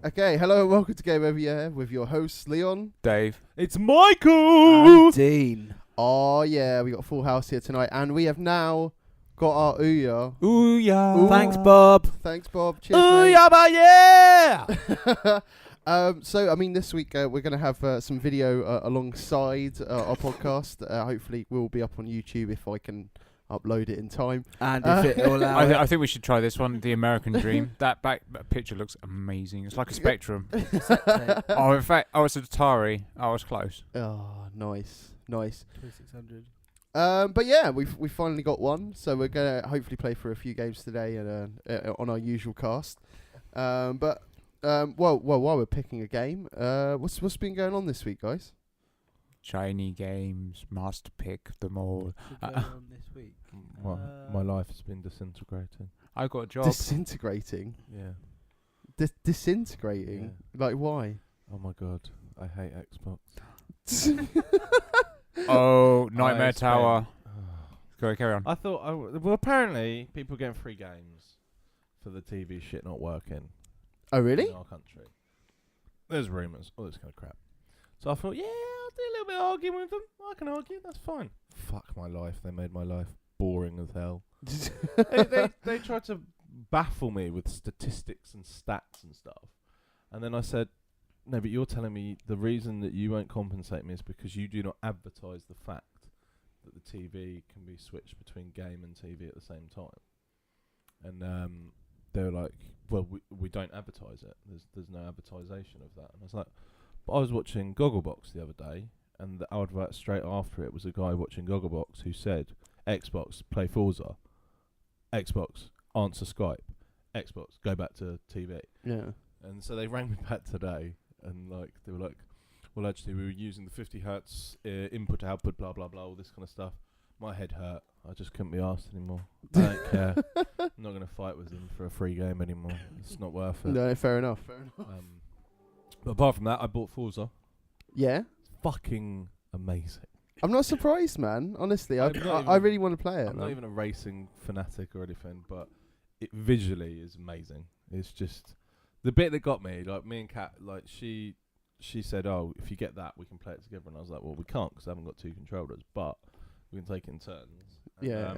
Okay, hello and welcome to Game Over Your Head with your hosts Leon, Dave. It's Michael! And Dean. Oh yeah, we got a full house here tonight, and we have now got our Ouya. Ouya. Ooh. Thanks, Bob. Thanks, Bob. Cheers, mate. Ouya, but yeah! So, I mean, this week we're going to have some video alongside our podcast. Hopefully, we'll be up on YouTube if I can upload it in time. And if it will allow I think we should try this one, the American Dream. That picture looks amazing. It's like a Spectrum. Oh, in fact, it's an Atari. I was close. Oh, nice. 2600. But yeah, we've finally got one, so we're gonna hopefully play for a few games today and on our usual cast. But while we're picking a game, what's been going on this week, guys? Shiny games, must pick them all. This week. Well, my life has been disintegrating. I got a job. Disintegrating. Yeah. Disintegrating. Like why? Oh my god, I hate Xbox. Oh, Nightmare I Tower. spent- Carry on. I thought, well, apparently people getting free games for the TV shit not working Oh really? in our country. There's rumours, all this kind of crap. So I thought, yeah, I'll do a little bit of arguing with them. I can argue, that's fine. Fuck my life, they made my life boring as hell. they tried to baffle me with statistics and stats and stuff. And then I said, no, but you're telling me the reason that you won't compensate me is because you do not advertise the fact that the TV can be switched between game and TV at the same time. And they were like, well, we don't advertise it. There's no advertisation of that. And I was like, but I was watching Gogglebox the other day, and the advert straight after it was a guy watching Gogglebox who said, Xbox, play Forza. Xbox, answer Skype. Xbox, go back to TV. Yeah. And so they rang me back today, and like they were like, well, actually, we were using the 50 hertz input, output, blah, blah, blah, all this kind of stuff. My head hurt. I just couldn't be asked anymore. I don't care. I'm not going to fight with them for a free game anymore. It's not worth it. No, fair enough. But apart from that, I bought Forza. Yeah. Fucking amazing. I'm not surprised, man. Honestly, I really want to play it. I'm not even a racing fanatic or anything, but it visually is amazing. It's just the bit that got me. Like me and Kat, like she said, "Oh, if you get that, we can play it together." And I was like, "Well, we can't because I haven't got two controllers, but we can take it in turns." And Yeah.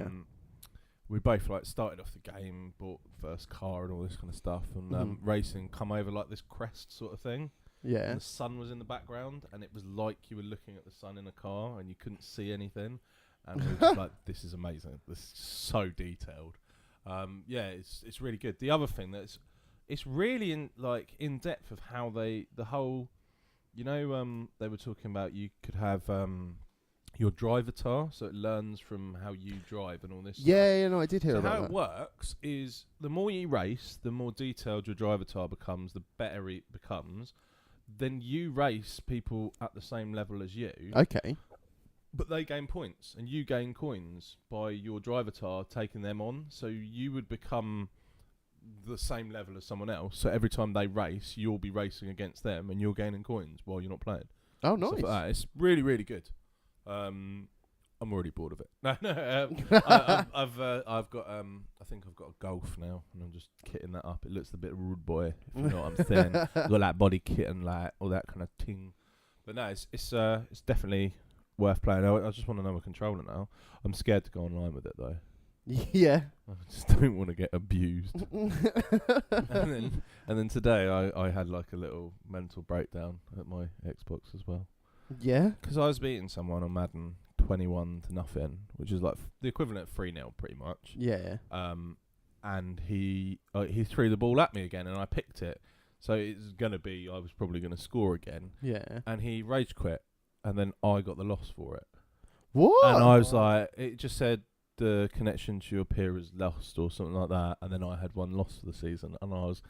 We both like started off the game, bought first car and all this kind of stuff, and racing come over like this crest sort of thing. Yeah. And the sun was in the background, and it was like you were looking at the sun in a car, and you couldn't see anything. And we were just like, "This is amazing. This is so detailed." Yeah, it's really good. The other thing that's it's really in depth of how the whole, they were talking about you could have your drivatar, so it learns from how you drive and all this. Yeah, no, I did hear So about how that. it works is the more you race, the more detailed your drivatar becomes, the better it becomes. Then you race people at the same level as you. Okay. But they gain points, and you gain coins by your drivatar taking them on. So you would become the same level as someone else. So every time they race, you'll be racing against them, and you're gaining coins while you're not playing. Oh, Stuff nice. like that. It's really, really good. I'm already bored of it. I've got I think I've got a Golf now, and I'm just kitting that up. It looks a bit rude boy, if you know what I'm saying. Got that body kit and like all that kind of thing. But no, it's definitely worth playing. I just want to know my controller now. I'm scared to go online with it though. Yeah. I just don't want to get abused. and then today I had like a little mental breakdown at my Xbox as well. Yeah. Because I was beating someone on Madden 21-0, which is like the equivalent of 3-0 pretty much. Yeah. And he threw the ball at me again, and I picked it. So it's gonna be I was probably gonna score again. Yeah. And he rage quit, and then I got the loss for it. What? And I was like, it just said the connection to your peer is lost or something like that. And then I had one loss for the season, and I was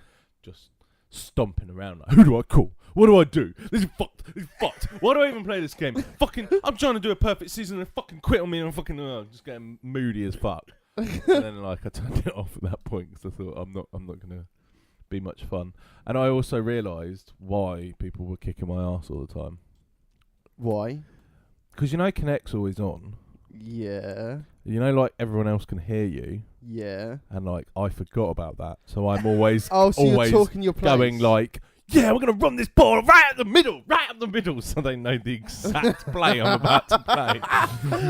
just stomping around like, who do I call? What do I do? This is fucked. This is fucked. Why do I even play this game? Fucking, I'm trying to do a perfect season and fucking quit on me, and I'm fucking just getting moody as fuck. And then like I turned it off at that point because I thought I'm not gonna be much fun. And I also realised why people were kicking my ass all the time. Why? Because Kinect's always on. Yeah. Like everyone else can hear you. Yeah. And like I forgot about that, so I'm always Oh, so always you're talking your place. going like, yeah, we're going to run this ball right up the middle. So they know the exact play I'm about to play.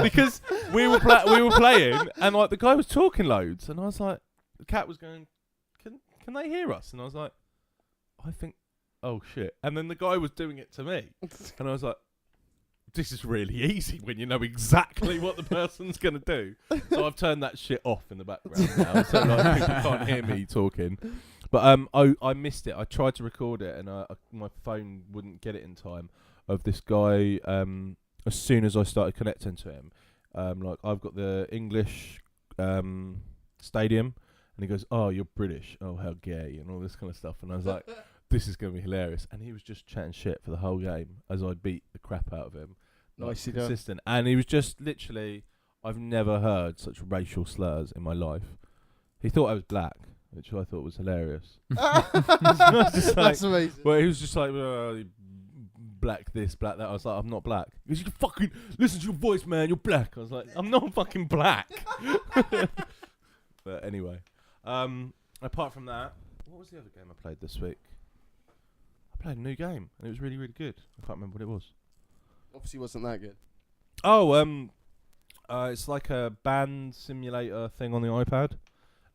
Because we were playing, and like the guy was talking loads, and I was like, the cat was going, can they hear us? And I was like, I think, oh shit. And then the guy was doing it to me, and I was like, this is really easy when you know exactly what the person's going to do. So I've turned that shit off in the background now, so like people can't hear me talking. But I missed it. I tried to record it, and my phone wouldn't get it in time. Of this guy, as soon as I started connecting to him, like I've got the English stadium, and he goes, "Oh, you're British. Oh, how gay," and all this kind of stuff. And I was like, "This is going to be hilarious." And he was just chatting shit for the whole game as I beat the crap out of him. Nicely consistent. And he was just literally, I've never heard such racial slurs in my life. He thought I was black, which I thought was hilarious. That's amazing. Well, he was just like, black this, black that. I was like, I'm not black. He goes, you fucking listen to your voice, man. You're black. I was like, I'm not fucking black. But anyway, apart from that, what was the other game I played this week? I played a new game, and it was really, really good. I can't remember what it was. Obviously wasn't that good. Oh, it's like a band simulator thing on the iPad,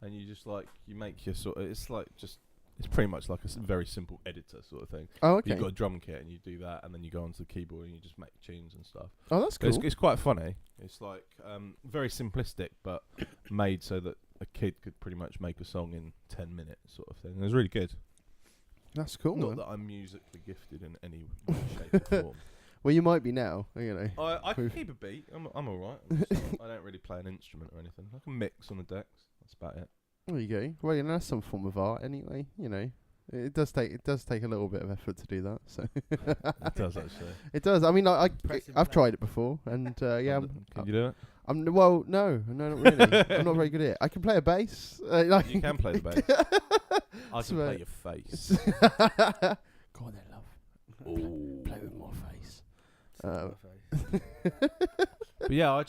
and you just like you make your sort of. It's like just it's pretty much like a very simple editor sort of thing. Oh, okay. You've got a drum kit, and you do that, and then you go onto the keyboard and you just make tunes and stuff. Oh, that's cool. It's quite funny. It's like very simplistic, but made so that a kid could pretty much make a song in 10 minutes, sort of thing. It was really good. That's cool. Not man. that I'm musically gifted in any way, shape, or form. Well, you might be now. You know. I can keep a beat. I'm all right. I don't really play an instrument or anything. I can mix on the decks. That's about it. There you go. Well, you know, that's some form of art, anyway. You know, it does take a little bit of effort to do that. So It does actually. it does. I mean, I've Pressing tried it before, and yeah, Can you do it? well, no, not really. I'm not very good at it. I can play a bass. Like You can play the bass. I can play your face. Go on then, love. Ooh. Play with my face. But yeah, I've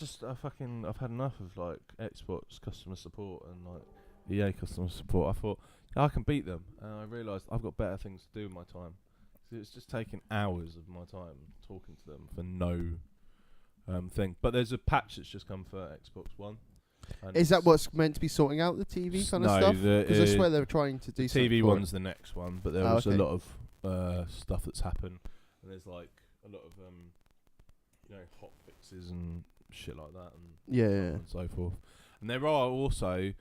had enough of like Xbox customer support and like EA customer support. I thought I can beat them, and I realised I've got better things to do with my time. So it's just taking hours of my time talking to them for no thing. But there's a patch that's just come for Xbox One. Is that what's meant to be sorting out the TV kind of stuff? Because I swear they're trying to do something. TV for one's it. the next one, but there was a lot of stuff that's happened, and there's like a lot of hot fixes and shit like that, and Yeah, so on yeah. and so forth. And there are also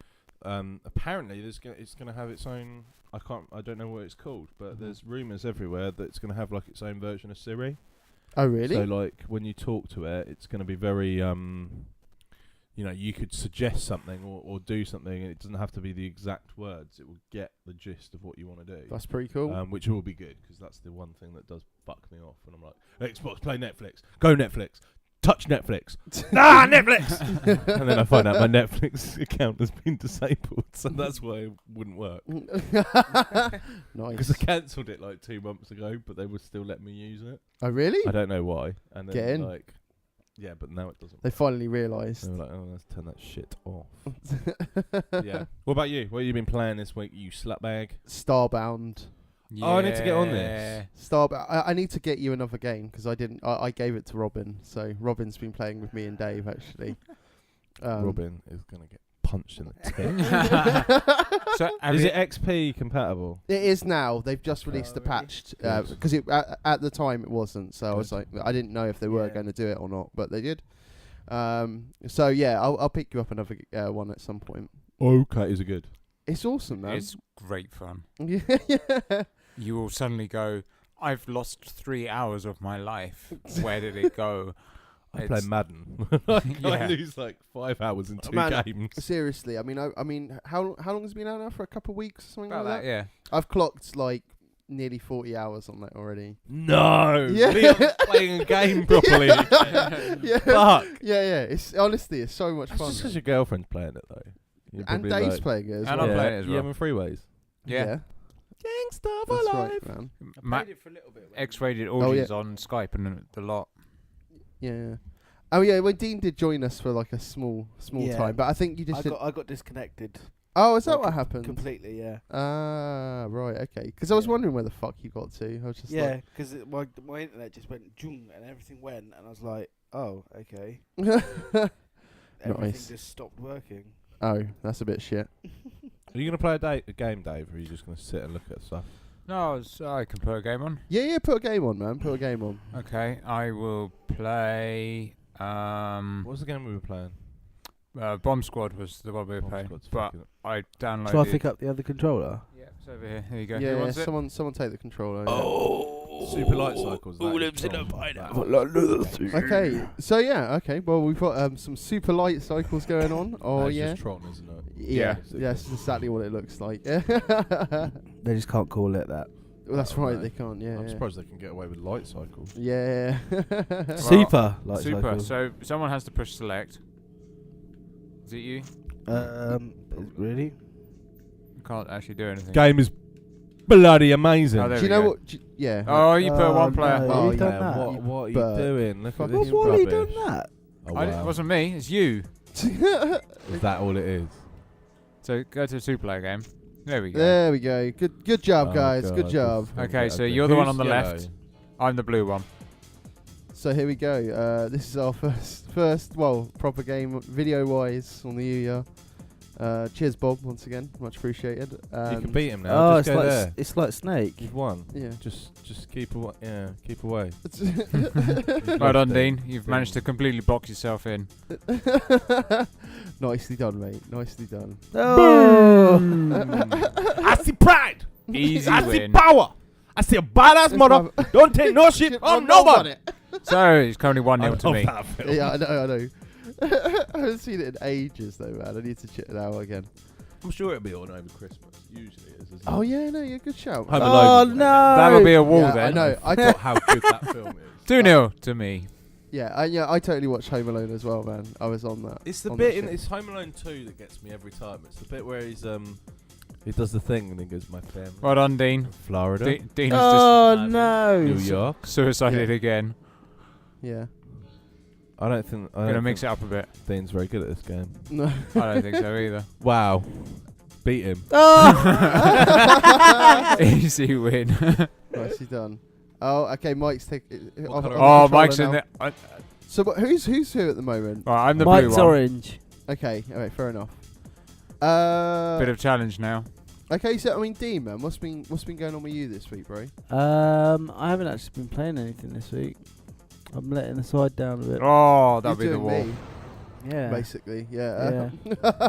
apparently it's gonna have its own. I don't know what it's called, but there's rumours everywhere that it's gonna have like its own version of Siri. Oh, really? So like when you talk to it, it's gonna be very you could suggest something or do something, and it doesn't have to be the exact words. It will get the gist of what you want to do. That's pretty cool. Which will be good, because that's the one thing that does fuck me off when I'm like, Xbox, play Netflix, go Netflix, touch Netflix, Netflix, and then I find out my Netflix account has been disabled, so that's why it wouldn't work. Because Nice. I cancelled it like 2 months ago, but they would still let me use it. Oh, really? I don't know why. And then Get in. like, yeah, but now it doesn't. They finally realised. They were like, oh, let's turn that shit off. Yeah. What about you? What have you been playing this week, you slutbag? Starbound. Oh, I need to get on this. Starbound. I need to get you another game because I didn't. I gave it to Robin, so Robin's been playing with me and Dave actually. Robin is gonna get punched in the tit. So Is it XP compatible? It is now. They've just released the really? patched Good. because at the time it wasn't. So I was Good. like, I didn't know if they were Yeah. going to do it or not, but they did. So yeah, I'll pick you up another one at some point. Okay, is it good? It's awesome, man. It's great fun. yeah. You will suddenly go, I've lost 3 hours of my life. Where did it go? I play Madden. Yeah. I lose like 5 hours in 2 Man, games. Seriously, I mean, how long has it been out now? For a couple of weeks or something About like that, yeah. I've clocked like nearly 40 hours on that already. No, Yeah. Leon's playing a game properly. Yeah, Fuck. yeah. It's honestly, it's so much That's fun. just because your girlfriend's playing it though. You're And probably Dave's like, playing it as And well. I'm playing it as You well. having freeways? Yeah. Gangsta for That's life. right, man. I Ma- played it for a little bit. X-rated yeah. orgies on Skype and the lot. Yeah. Oh yeah, when Dean did join us for like a small Yeah. time, but I think you just I got disconnected. Oh, is that Like, what happened? Completely, yeah. Ah, right, okay. Because I was Yeah. wondering where the fuck you got to. I was just Yeah, because my internet just went zoom and everything went, and I was like, oh, okay. like. Everything Nice. just stopped working. Oh, that's a bit shit. Are you going to play a game, Dave, or are you just going to sit and look at stuff? No, I can put a game on. Yeah, put a game on, man. Put a game on. Okay, I will play. What was the game we were playing? Bombsquad was the one we were Bomb playing, Squad's but fucking- I downloaded. Shall I pick up the other controller? Yeah, it's over here. Here you go. Who Yeah, wants it? someone take the controller. Oh, Super light cycles. Who that lives is in a strong. pineapple? Yeah. Okay, so yeah, okay. Well, we've got some super light cycles going on. Oh That's yeah. just Tron, isn't it? Yeah, Yeah. that's exactly what it looks like. They just can't call it that. Well, that's Oh, right. no. They can't. Yeah. I'm yeah. surprised they can get away with light cycles. Yeah. Super. Like Super. cycle. So someone has to push select. Is it you? Really? Can't actually do anything. Game is bloody amazing. Oh, there Do you we know go. what? Yeah. Oh, you put Oh, one player. no. Oh, You've done yeah, that. what are you But- doing? Look Fuck at off. this Why are you rubbish. doing that? Oh, It wow. wasn't me. It's you. Is that all it is? So go to a two player game. There we go. There we go. Good job, Oh, guys. God, Good job. this- Okay, so you're the one Who's on the yellow? left. I'm the blue one. So here we go. This is our first, proper game video-wise on the Ouya. Cheers, Bob, once again. Much appreciated. You And can beat him now. Oh, Just go there. it's like Snake. You've won. Yeah. Just keep away. Yeah, keep away. Well done, Dean. You've managed to completely box yourself in. Nicely done, mate. Nicely done. Oh. I see pride. Easy I see win. power. I see a badass mother. Don't take no shit from nobody. So it's currently 1-0 to me. Yeah, I know. I haven't seen it in ages, though, man. I need to check it out again. I'm sure it'll be on over Christmas. Usually it is, isn't Oh it? yeah, no, you're good shout. Home Oh, Alone was no. That'll be a wall Yeah, then. I know. I Not how good that film is. 2-0 to me. I totally watched Home Alone as well, man. I was on that. It's the on bit that in shit. it's Home Alone 2 that gets me every time. It's the bit where he does the thing and then goes, my family. Well done, Dean. Florida. Dean has Oh New no! York. just suicided Yeah. again. Yeah. I don't think Gonna mix it up a bit. Dean's very good at this game. No. I don't think so either. Wow. Beat him. Oh! Easy win. Nicely done. Oh, okay. Mike's taking. What colour Oh, Mike's in there. So who's who at the moment? Right, I'm the blue Mike's one. orange. Okay. All right. Fair enough. Bit of challenge now. Okay. So I mean, Dean, man, what's been going on with you this week, bro? I haven't actually been playing anything this week. I'm letting the side down a bit. Oh, that'll be You're the doing wall. me, Yeah. basically. Yeah.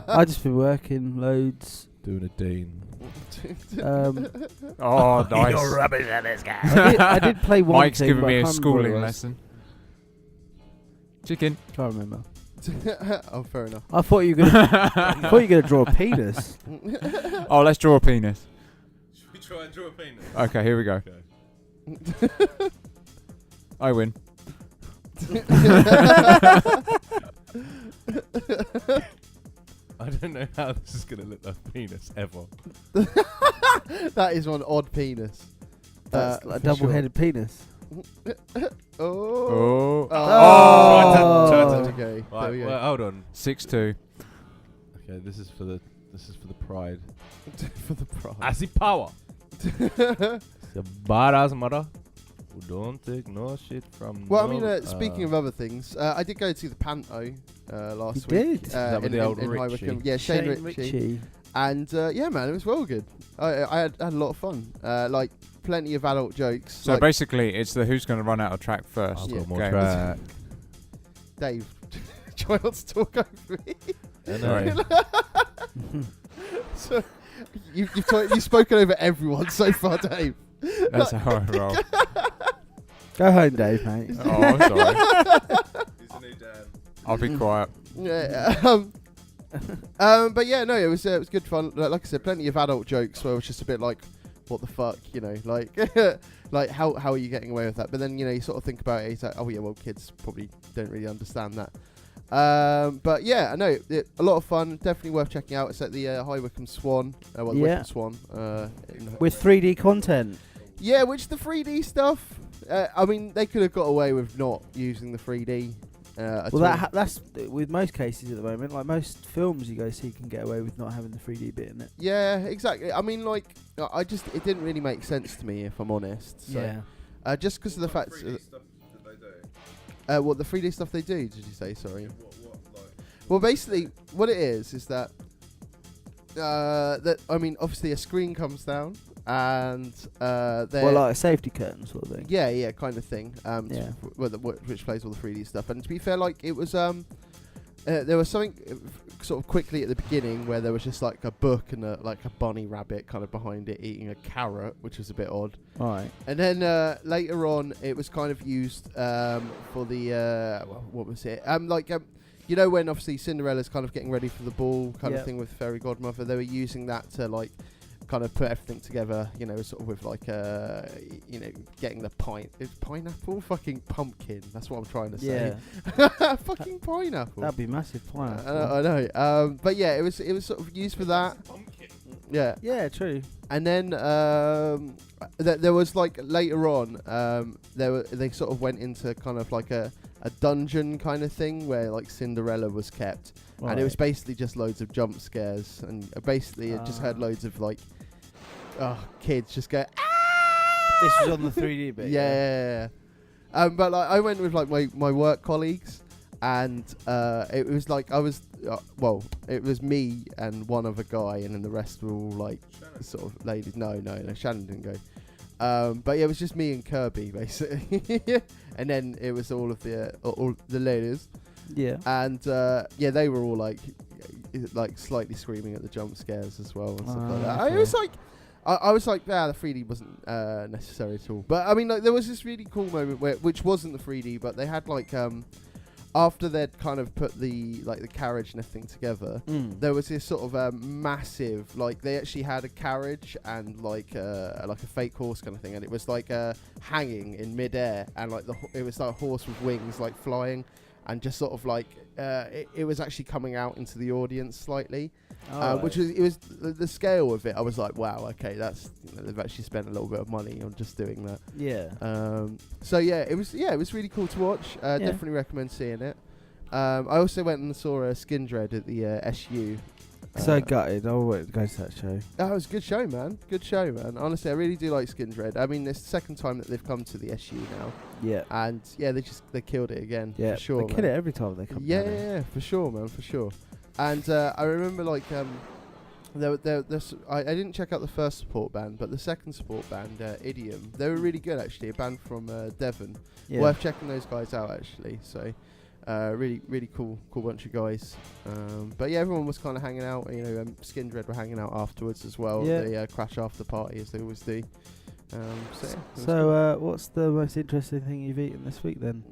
I just been working loads. Doing a Dean. Oh, nice. rubbish at this game. I did play one Mike's thing, giving but me I a can't remember what it schooling was. lesson. Chicken. Try to remember. Oh, fair enough. I thought you were gonna draw a penis. Oh, let's draw a penis. Should we try and draw a penis? Okay, here we go. Okay. I win. I don't know how this is going to look like a penis ever. That is one odd penis. That's like a for double-headed penis. Sure. Oh. Oh. Oh. Okay. There Right, we go. well, hold on. 6-2. Okay, this is for the pride. For the prize. I see power. It's a badass mother who don't take no shit from. Well, I mean, speaking of other things, I did go to the Panto last You week. did? Is that with the old in High Richie? Wycombe. Yeah, Shane Ritchie. And yeah, man, it was well good. I had a lot of fun. Like plenty of adult jokes. So like basically, it's the who's going to run out of track first. I've Yeah. got more game. track. Dave, try not to talk over me. I Sorry. know. So you've spoken over everyone so far, Dave. That's how I roll. Go home, Dave, mate. Oh, I'm sorry. He's a new Dan. I'll be quiet. Yeah. But yeah, no, it was good fun. Like I said, plenty of adult jokes where it was just a bit like, what the fuck, you know, like like how are you getting away with that? But then you sort of think about it. It's like, oh yeah, well, kids probably don't really understand that. But yeah, I know a lot of fun. Definitely worth checking out. It's at the High Wycombe Swan. Yeah. Wycombe Swan. With 3D content. Yeah, which the 3D stuff. I mean, they could have got away with not using the 3D. at Well, all. that's with most cases at the moment. Like most films you go see can get away with not having the 3D bit in it. Yeah, exactly. I mean, like, it didn't really make sense to me, if I'm honest. So, Yeah. just because of the fact. stuff that they do. What the 3D stuff they do? Did you say? Sorry. What Well, basically, what it is that I mean, obviously, a screen comes down, and Well, like a safety curtain sort of thing. yeah, kind of thing. Yeah. Which plays all the 3D stuff. And to be fair, like, it was there was something sort of quickly at the beginning where there was just like a book and like a bunny rabbit kind of behind it eating a carrot, which was a bit odd. Right. And then later on, it was kind of used for the what was it? You know, when obviously Cinderella's kind of getting ready for the ball kind of thing with Fairy Godmother, they were using that to like kind of put everything together, you know, sort of with like you know, getting the pineapple, fucking pumpkin. That's what I'm trying to say. Yeah. Fucking pineapple. That'd be massive pineapple. I know. But yeah, it was sort of used for that. Yeah. Yeah, true. And then there was like later on, they sort of went into kind of like a dungeon kind of thing where like Cinderella was kept, and it was basically just loads of jump scares, and basically it just had loads of like kids just go. Ah! This was on the 3D bit. Yeah. But like I went with like my work colleagues, and it was like I was it was me and one other guy, and then the rest were all like Shannon. sort of ladies. No, Shannon didn't go. But yeah, it was just me and Kirby basically, and then it was all the ladies. Yeah. And yeah, they were all like slightly screaming at the jump scares as well and stuff like that. Okay. It was like. I was like, the 3D wasn't necessary at all. But I mean, like, there was this really cool moment which wasn't the 3D, but they had like after they'd kind of put the carriage and everything together, there was this sort of massive, like, they actually had a carriage and like a fake horse kind of thing, and it was like hanging in midair, and like it was like a horse with wings like flying, and just sort of like it was actually coming out into the audience slightly. Which was the scale of it. I was like, wow, okay, that's they've actually spent a little bit of money on just doing that. Yeah. So yeah, it was really cool to watch. Definitely recommend seeing it. I also went and saw Skindred at the SU. So gutted. I won't go to that show. That was a good show, man. Good show, man. Honestly, I really do like Skindred. I mean, it's the second time that they've come to the SU now. Yeah. And yeah, they killed it again. Yeah, for sure. They kill it every time they come. Yeah, for sure, man, for sure. And I remember like I didn't check out the first support band, but the second support band, Idiom, they were really good actually. A band from Devon. Yeah. Worth checking those guys out actually. So really cool bunch of guys. But yeah, everyone was kind of hanging out. You know, Skindred were hanging out afterwards as well. Yeah. They crash after party as they always do. So what's the most interesting thing you've eaten this week then?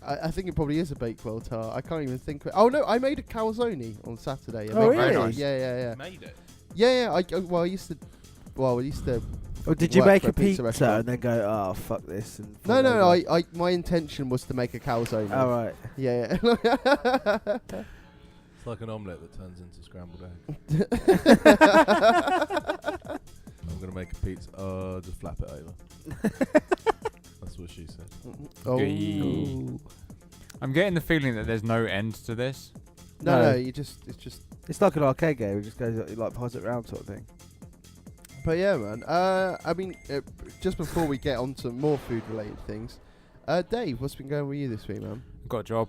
I think it probably is a bakewell tart. I can't even think of it. Oh no, I made a calzone on Saturday. Oh really? Nice. Yeah. You made it. Yeah. I used to. Or did you work make for a pizza restaurant. and then go, oh fuck this? And No. My intention was to make a calzone. Oh right. Yeah. It's like an omelette that turns into scrambled egg. I'm gonna make a pizza. Just flap it over. That's what she said. Oh. I'm getting the feeling that there's no end to this. No. It's just. It's like an arcade game. It just goes like pass it around sort of thing. But yeah, man. I mean, just before we get on to more food-related things, Dave, what's been going with you this week, man? Got a job.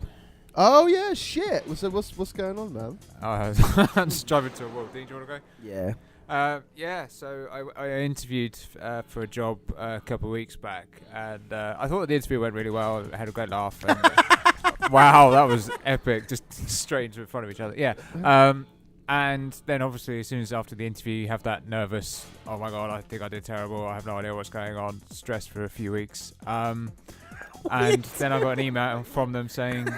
Oh yeah, shit. So what's going on, man? I'm just driving to a world. Do you want to go? Yeah. So I interviewed for a job a couple of weeks back, and I thought the interview went really well. I had a great laugh. And wow, that was epic. Just straight into front of each other. Yeah. And then obviously as soon as after the interview you have that nervous, oh my God, I think I did terrible. I have no idea what's going on. Stressed for a few weeks. And then I got an email from them saying,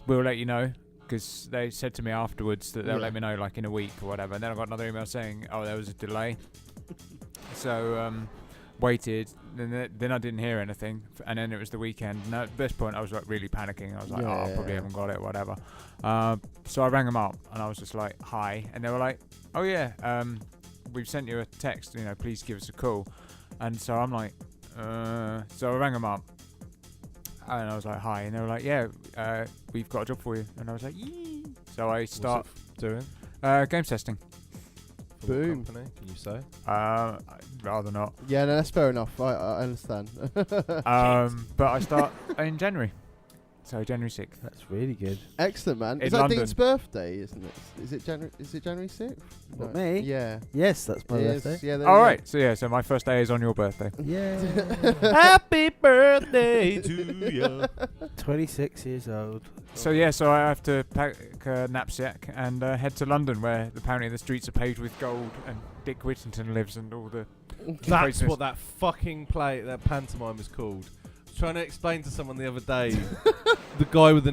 we'll let you know. Because they said to me afterwards that they'll let me know like in a week or whatever. And then I got another email saying, oh, there was a delay. So waited. Then I didn't hear anything. And then it was the weekend. And at this point I was like really panicking. I was like, I probably haven't got it, whatever. So I rang them up and I was just like, hi. And they were like, oh yeah, we've sent you a text. You know, please give us a call. And so I'm like, so I rang them up. And I was like, hi. And they were like, yeah, we've got a job for you. And I was like, yee. So I start doing games testing. for what Boom. company, can you say? I'd rather not. Yeah, no, that's fair enough. I understand. But I start in January. So January 6th. That's really good. Excellent, man. In Is that London. Dean's birthday, isn't it? Is it January 6th? What, me? Yeah. Yes, that's my It is, birthday. Yeah. there All you right. So my first day is on your birthday. Yeah. Happy birthday to you. 26 years old. So so I have to pack a knapsack and head to London, where apparently the streets are paved with gold and Dick Whittington lives and all the. That's craziness. what that fucking that pantomime is called. I was trying to explain to someone the other day, the guy with the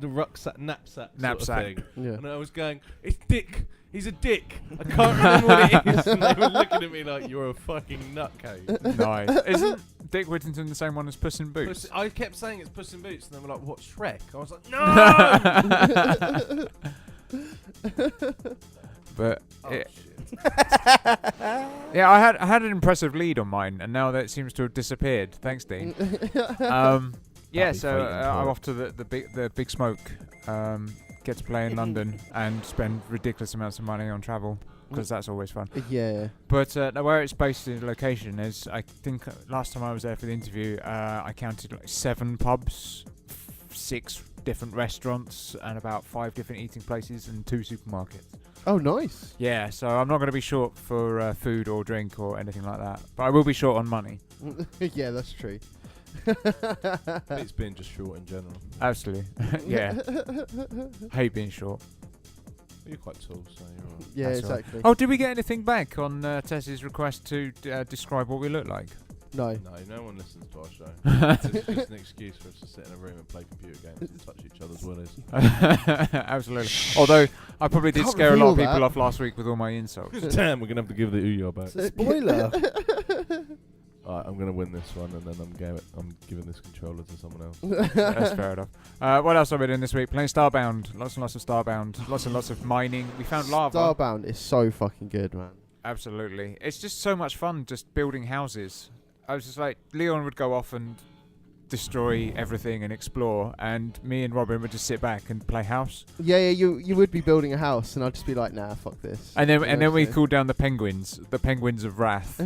rucksack, knapsack sort of thing. Yeah. And I was going, it's Dick. He's a dick. I can't remember what it is. And they were looking at me like, you're a fucking nutcase. Nice. Isn't Dick Whittington the same one as Puss in Boots? I kept saying it's Puss in Boots, and they were like, what, Shrek? I was like, no! But Oh, it, shit. yeah, I had an impressive lead on mine, and now that seems to have disappeared. Thanks, Dean. Yeah, be so fighting for I'm it. off to the big smoke. Get to play in London and spend ridiculous amounts of money on travel, because that's always fun. Yeah. But where it's based in location is, I think last time I was there for the interview, I counted like 7 pubs, 6 different restaurants, and about 5 different eating places and 2 supermarkets. Oh, nice. Yeah, so I'm not going to be short for food or drink or anything like that, but I will be short on money. Yeah, that's true. It's been just short in general. Absolutely. Yeah. Hate being short. You're quite tall, so you're all right. Yeah, That's all right. exactly. Oh, did we get anything back on Tess's request to describe what we look like? No. No one listens to our show. It's just an excuse for us to sit in a room and play computer games and touch each other's willies. Absolutely. Although I probably did Can't scare a lot of reveal people that. off last week with all my insults. Damn, we're going to have to give the Ouya back. It's a spoiler. Alright, I'm going to win this one, and then I'm giving this controller to someone else. That's fair enough. What else have we doing this week? Playing Starbound. Lots and lots of Starbound. Lots and lots of mining. We found lava. Starbound is so fucking good, man. Absolutely. It's just so much fun just building houses. I was just like, Leon would go off and destroy everything and explore, and me and Robin would just sit back and play house. Yeah, you would be building a house, and I'd just be like, nah, fuck this. And then You and know, then we so- called down the penguins of wrath.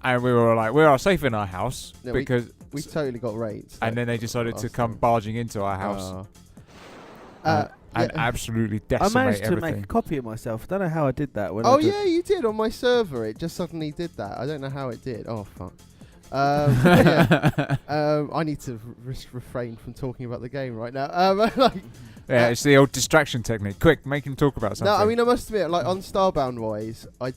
And we were like, we are safe in our house, No, because we totally got raped. and then they decided to come barging into our house Oh. and yeah. absolutely I decimate managed to everything. make a copy of myself. I don't know how I did that. When Oh I just yeah, you did on my server. It just suddenly did that. I don't know how it did. Oh fuck. Yeah. I need to refrain from talking about the game right now. Like, Yeah, it's the old distraction technique. Quick, make him talk about something. no, I mean I must admit, like on Starbound wise, I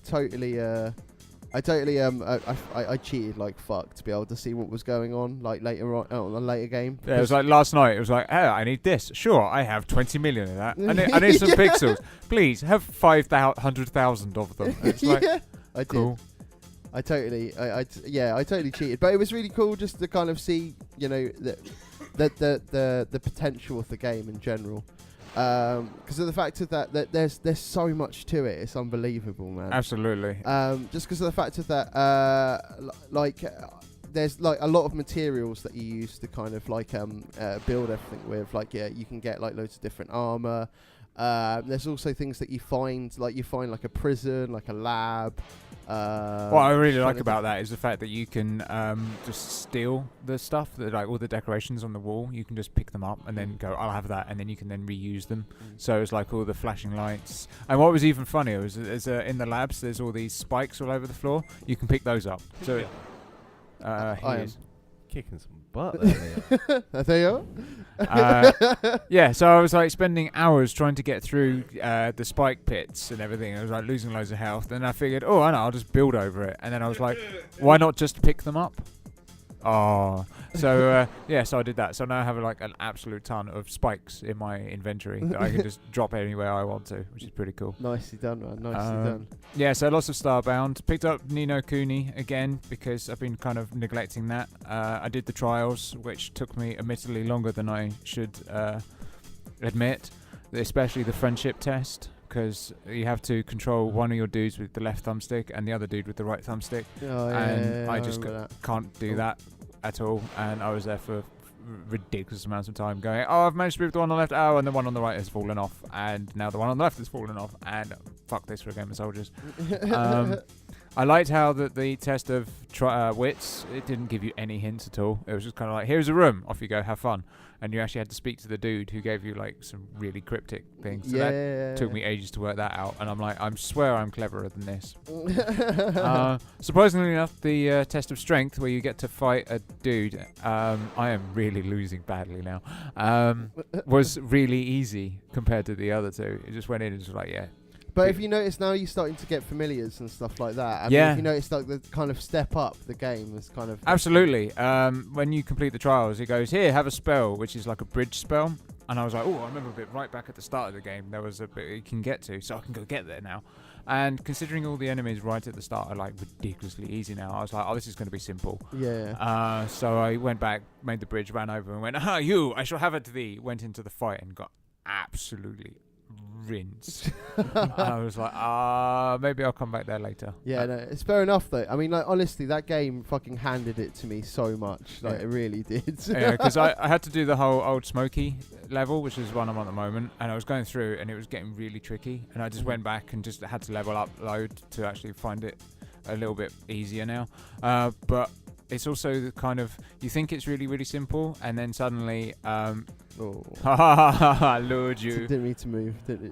cheated like fuck to be able to see what was going on like later on a later game. Yeah, it was like last night. It was like, oh, I need this. Sure, I have 20 million of that. I need some Yeah. pixels. Please have 500,000 of them. And it's like, yeah, I did. cool. I totally cheated, but it was really cool just to kind of see, you know, the potential of the game in general, because of the fact of that there's so much to it. It's unbelievable, man. Absolutely. Just because of the fact of that, there's like a lot of materials that you use to kind of like build everything with. Like, yeah, you can get like loads of different armor. There's also things that you find like a prison, like a lab. What I really like about that is the fact that you can just steal the stuff, like all the decorations on the wall. You can just pick them up and then go, I'll have that, and then you can then reuse them. So it's like all the flashing lights. And what was even funnier was in the labs, there's all these spikes all over the floor. You can pick those up. So I he am. is. Kicking some butt there. There you Yeah, so I was like spending hours trying to get through the spike pits and everything. I was like losing loads of health. Then I figured, oh, I know, I'll just build over it. And then I was like, why not just pick them up? Oh, so so I did that. So now I have like an absolute ton of spikes in my inventory that I can just drop anywhere I want to, which is pretty cool. Nicely done, man. Nicely done. Yeah, so lots of Starbound. Picked up Ni no Kuni again because I've been kind of neglecting that. I did the trials, which took me admittedly longer than I should admit, especially the friendship test, because you have to control one of your dudes with the left thumbstick and the other dude with the right thumbstick. Oh, yeah, And yeah, I just remember that. can't do that at all. And I was there for ridiculous amounts of time going, oh, I've managed to move the one on the left, oh, and the one on the right has fallen off, and now the one on the left has fallen off, and fuck this for a game of soldiers. I liked how the test of wits, it didn't give you any hints at all. It was just kind of like, here's a room, off you go, have fun. And you actually had to speak to the dude who gave you like some really cryptic things. So that took me ages to work that out. And I'm like, I swear I'm cleverer than this. Surprisingly enough, the test of strength, where you get to fight a dude, I am really losing badly now, was really easy compared to the other two. It just went in and just like, yeah. But if you notice now, you're starting to get familiars and stuff like that. I mean, if you notice like the kind of step up the game is kind of absolutely. When you complete the trials, it goes here, have a spell, which is like a bridge spell. And I was like, oh, I remember a bit right back at the start of the game. There was a bit you can get to, so I can go get there now. And considering all the enemies right at the start are like ridiculously easy now, I was like, oh, this is going to be simple. Yeah. So I went back, made the bridge, ran over, and went, ah, you, I shall have it to thee. Went into the fight and got absolutely rinsed. I was like, maybe I'll come back there later. Yeah, no, it's fair enough though. I mean, like honestly, that game fucking handed it to me so much. Like it really did. Yeah, because I had to do the whole Old Smoky level, which is one I'm on at the moment, and I was going through and it was getting really tricky, and I just went back and just had to level up load to actually find it a little bit easier now. But it's also the kind of, you think it's really, really simple, and then suddenly, I lured you. Didn't mean to move, did it?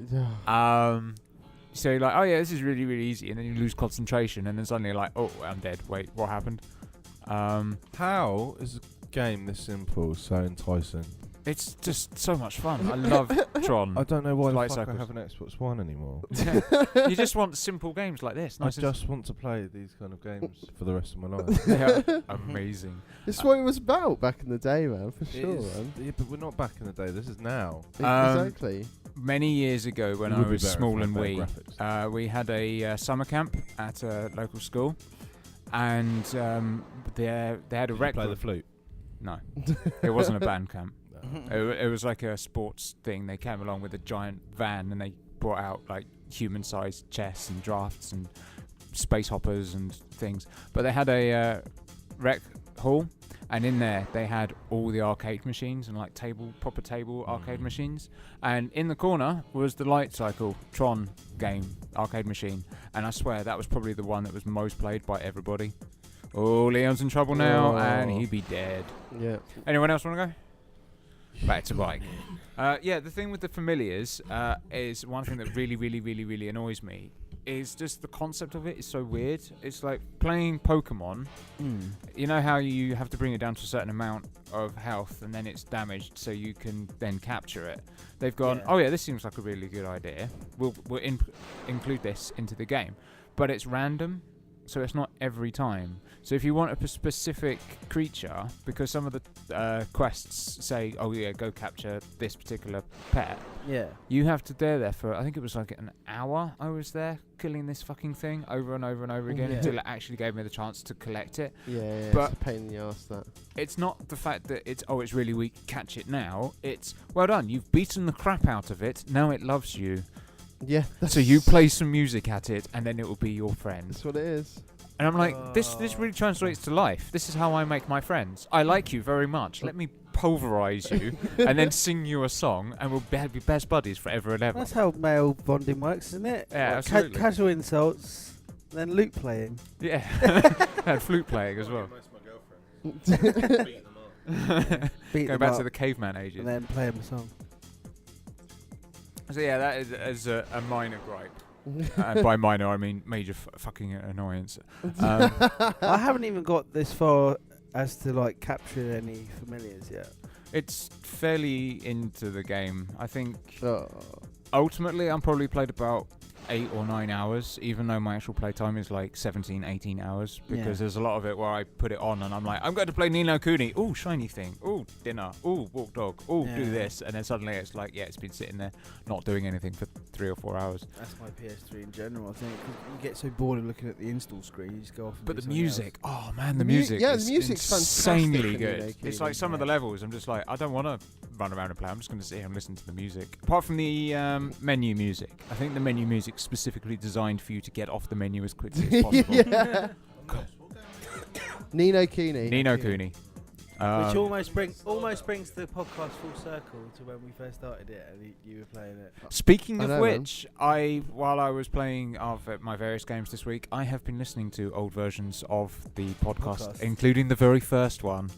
So you're like, oh yeah, this is really, really easy, and then you lose concentration, and then suddenly you're like, oh, I'm dead. Wait, what happened? How is a game this simple so enticing? It's just so much fun. I love Tron. I don't know why Light the fuck I cycles. have an Xbox One anymore. You just want simple games like this. I Nice just want to play these kind of games for the rest of my life. yeah, amazing. This is what it was about back in the day, man, for sure, man. Yeah, but we're not back in the day. This is now. Exactly. Many years ago, when It I would be was better small if and I wee, had better graphics. we had a summer camp at a local school, and they had a Did you rec play the room. flute? No, it wasn't a band camp. No. It was like a sports thing. They came along with a giant van, and they brought out like human-sized chess and drafts and space hoppers and things. But they had a rec hall, and in there they had all the arcade machines and like proper table arcade machines. And in the corner was the Light Cycle Tron game arcade machine. And I swear that was probably the one that was most played by everybody. Oh, Leon's in trouble now, and he'd be dead. Yeah. Anyone else want to go? Back to bike. Yeah, the thing with the familiars is one thing that really, really, really, really annoys me is just the concept of it is so weird. It's like playing Pokemon. You know how you have to bring it down to a certain amount of health and then it's damaged so you can then capture it. They've gone, oh yeah, this seems like a really good idea. We'll include this into the game. But it's random. So it's not every time. So if you want a specific creature, because some of the quests say, oh yeah, go capture this particular pet. Yeah. You have to stay there for, I think it was like an hour I was there killing this fucking thing over and over and over again until it actually gave me the chance to collect it. Yeah, but it's a pain in the arse, that. It's not the fact that it's really weak, catch it now. It's, well done, you've beaten the crap out of it, now it loves you. Yeah. So you play some music at it, and then it will be your friend. That's what it is. And I'm like, this really translates to life. This is how I make my friends. I like you very much. Let me pulverize you, and then sing you a song, and we'll be best buddies forever and ever. That's how male bonding works, isn't it? Yeah, Like absolutely. Casual insults, then lute playing. Yeah, and flute playing as well. Most of my girlfriends. Beat them up. Beat Go them back up to the caveman ages. and then play them a song. So yeah, that is a minor gripe. By minor, I mean major fucking annoyance. I haven't even got this far as to like capture any familiars yet. It's fairly into the game. I think Oh. ultimately I'm probably played about 8 or 9 hours, even though my actual playtime is like 17, 18 hours, because there's a lot of it where I put it on and I'm like, I'm going to play Ni no Kuni. Ooh, shiny thing. Ooh, dinner. Ooh, walk dog. Ooh, do this. And then suddenly it's like, it's been sitting there not doing anything for 3 or 4 hours. That's my PS3 in general, I think. 'Cause you get so bored of looking at the install screen, you just go off and But do the something music, else. oh man, the music is the music's insanely fantastic in Ni no good. Kuni. It's like some of the levels, I'm just like, I don't want to run around and play. I'm just going to sit here and listen to the music. Apart from the menu music, I think the menu music specifically designed for you to get off the menu as quickly as possible. Yeah. Ni no Kuni. Ni no Kuni. Which almost brings the podcast full circle to when we first started it and you were playing it. Speaking I of know, which, while I was playing my various games this week, I have been listening to old versions of the podcast. Including the very first one.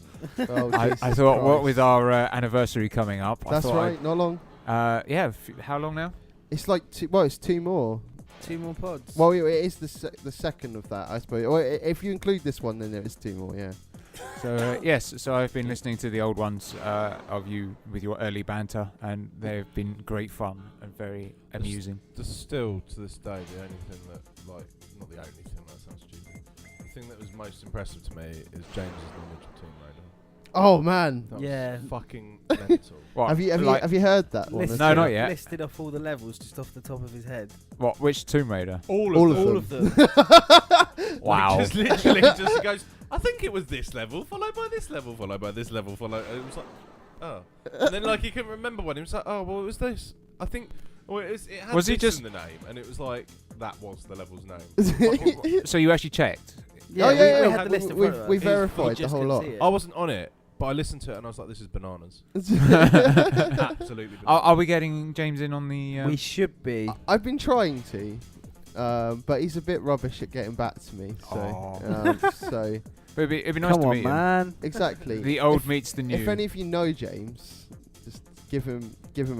Oh, I Jesus thought, what Christ. with our anniversary coming up, That's I thought right, not long. how long now? It's like it's 2 more. 2 more pods. Well, it is the second of that, I suppose. Or if you include this one, then there is 2 more. Yeah. So yes, so I've been listening to the old ones of you with your early banter, and they've been great fun and very amusing. Just still to this day, the only thing that, like, not the only thing, that sounds stupid. The thing that was most impressive to me is James's knowledge of Tomb Raider. Oh man. That Yeah. was fucking mental. What, Have you heard that one? Listed No, not yet. Listed off all the levels just off the top of his head. What? Which Tomb Raider? All of them. Wow. Like, just literally just goes, I think it was this level, followed by this level, followed by this level, followed. It was like, oh. And then, like, he couldn't remember one. He was like, oh, well, it was this. I think. Well, it had Was this he just in the name, and it was like, that was the level's name. So you actually checked? Oh, yeah, we yeah, had the list in we- front of we us. verified He the just whole couldn't lot. see it. I wasn't on it, but I listened to it, and I was like, this is bananas. Absolutely bananas. Are we getting James in on the? We should be. I've been trying to, but he's a bit rubbish at getting back to me. So, so It'd be nice Come to on, meet him. man. exactly. The old If- meets the new. If any of you know James, just give him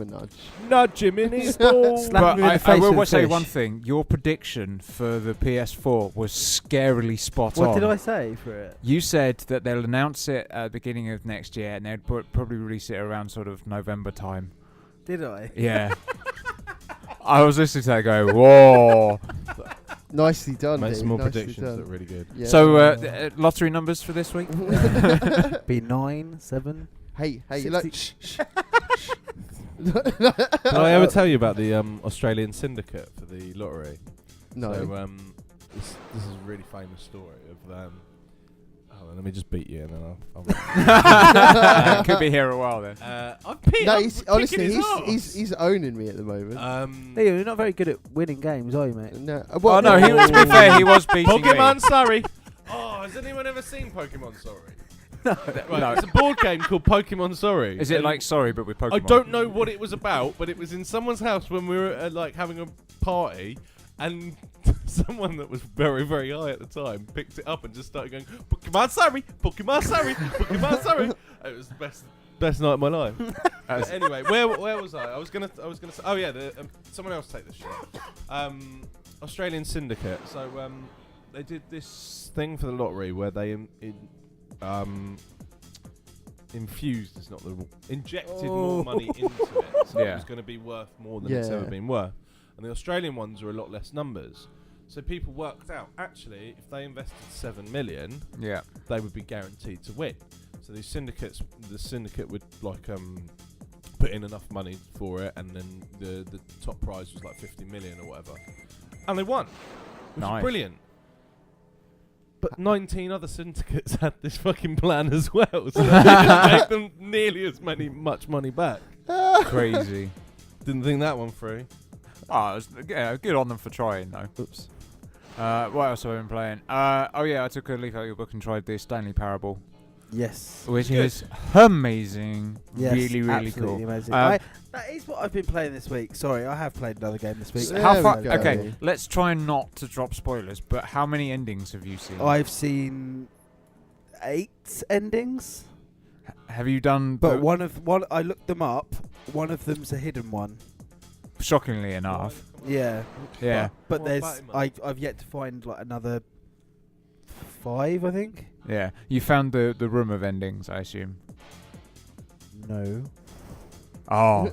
a nudge. Nudge him in his balls. Slap But him in the I face will with a say fish. one thing: your prediction for the PS4 was scarily spot What on. did I say for it? You said that they'll announce it at the beginning of next year, and they'd probably release it around sort of November time. Did I? Yeah. I was listening to that go, whoa. Nicely done. Made Dave, some more nicely predictions done. that are really good. Yeah. So, lottery numbers for this week? Be 9, 7. hey, 60. look. Shh, shh. Did I ever tell you about the Australian syndicate for the lottery? No. So, this is a really famous story of. Let me just beat you, and then I'll Could be here a while then. I'm No, honestly, he's owning me at the moment. Hey, you're not very good at winning games, are you, mate? No, Oh no, to be fair, he was beating Pokemon me. Sorry. Oh, has anyone ever seen Pokemon Sorry? Right, No. it's a board game called Pokemon Sorry. Is it and like Sorry but with Pokemon? I don't know what it was about, but it was in someone's house when we were like having a party, and someone that was very, very high at the time picked it up and just started going, Pokemon Sorry, Pokemon Sorry, Pokemon Sorry. It was the best night of my life. But anyway, where was I? I was gonna say, oh yeah, someone else take this shit. Australian syndicate. So they did this thing for the lottery where they infused, it's not the injected more money into it, so it was going to be worth more than it's ever been worth. And the Australian ones are a lot less numbers. So people worked out, actually, if they invested 7 million, they would be guaranteed to win. So the syndicate would like put in enough money for it, and then the top prize was like 50 million or whatever. And they won. Which Nice. is brilliant. But 19 other syndicates had this fucking plan as well, so they didn't make them nearly as much money back. Crazy. Didn't think that one through. Oh, good on them for trying though. Oops. What else have I been playing? I took a leaf out of your book and tried the Stanley Parable, Yes. which Good. is amazing. Yes, really, really absolutely cool. amazing. Um, That is what I've been playing this week. Sorry, I have played another game this week. So There how we far? go. Okay, let's try not to drop spoilers. But how many endings have you seen? I've seen 8 endings, Have you done? but one I looked them up. One of them's a hidden one. Shockingly enough, Yeah, yeah, but What there's about him, man? I've yet to find like another 5, I think. yeah. You found the room of endings, I assume. No. Oh.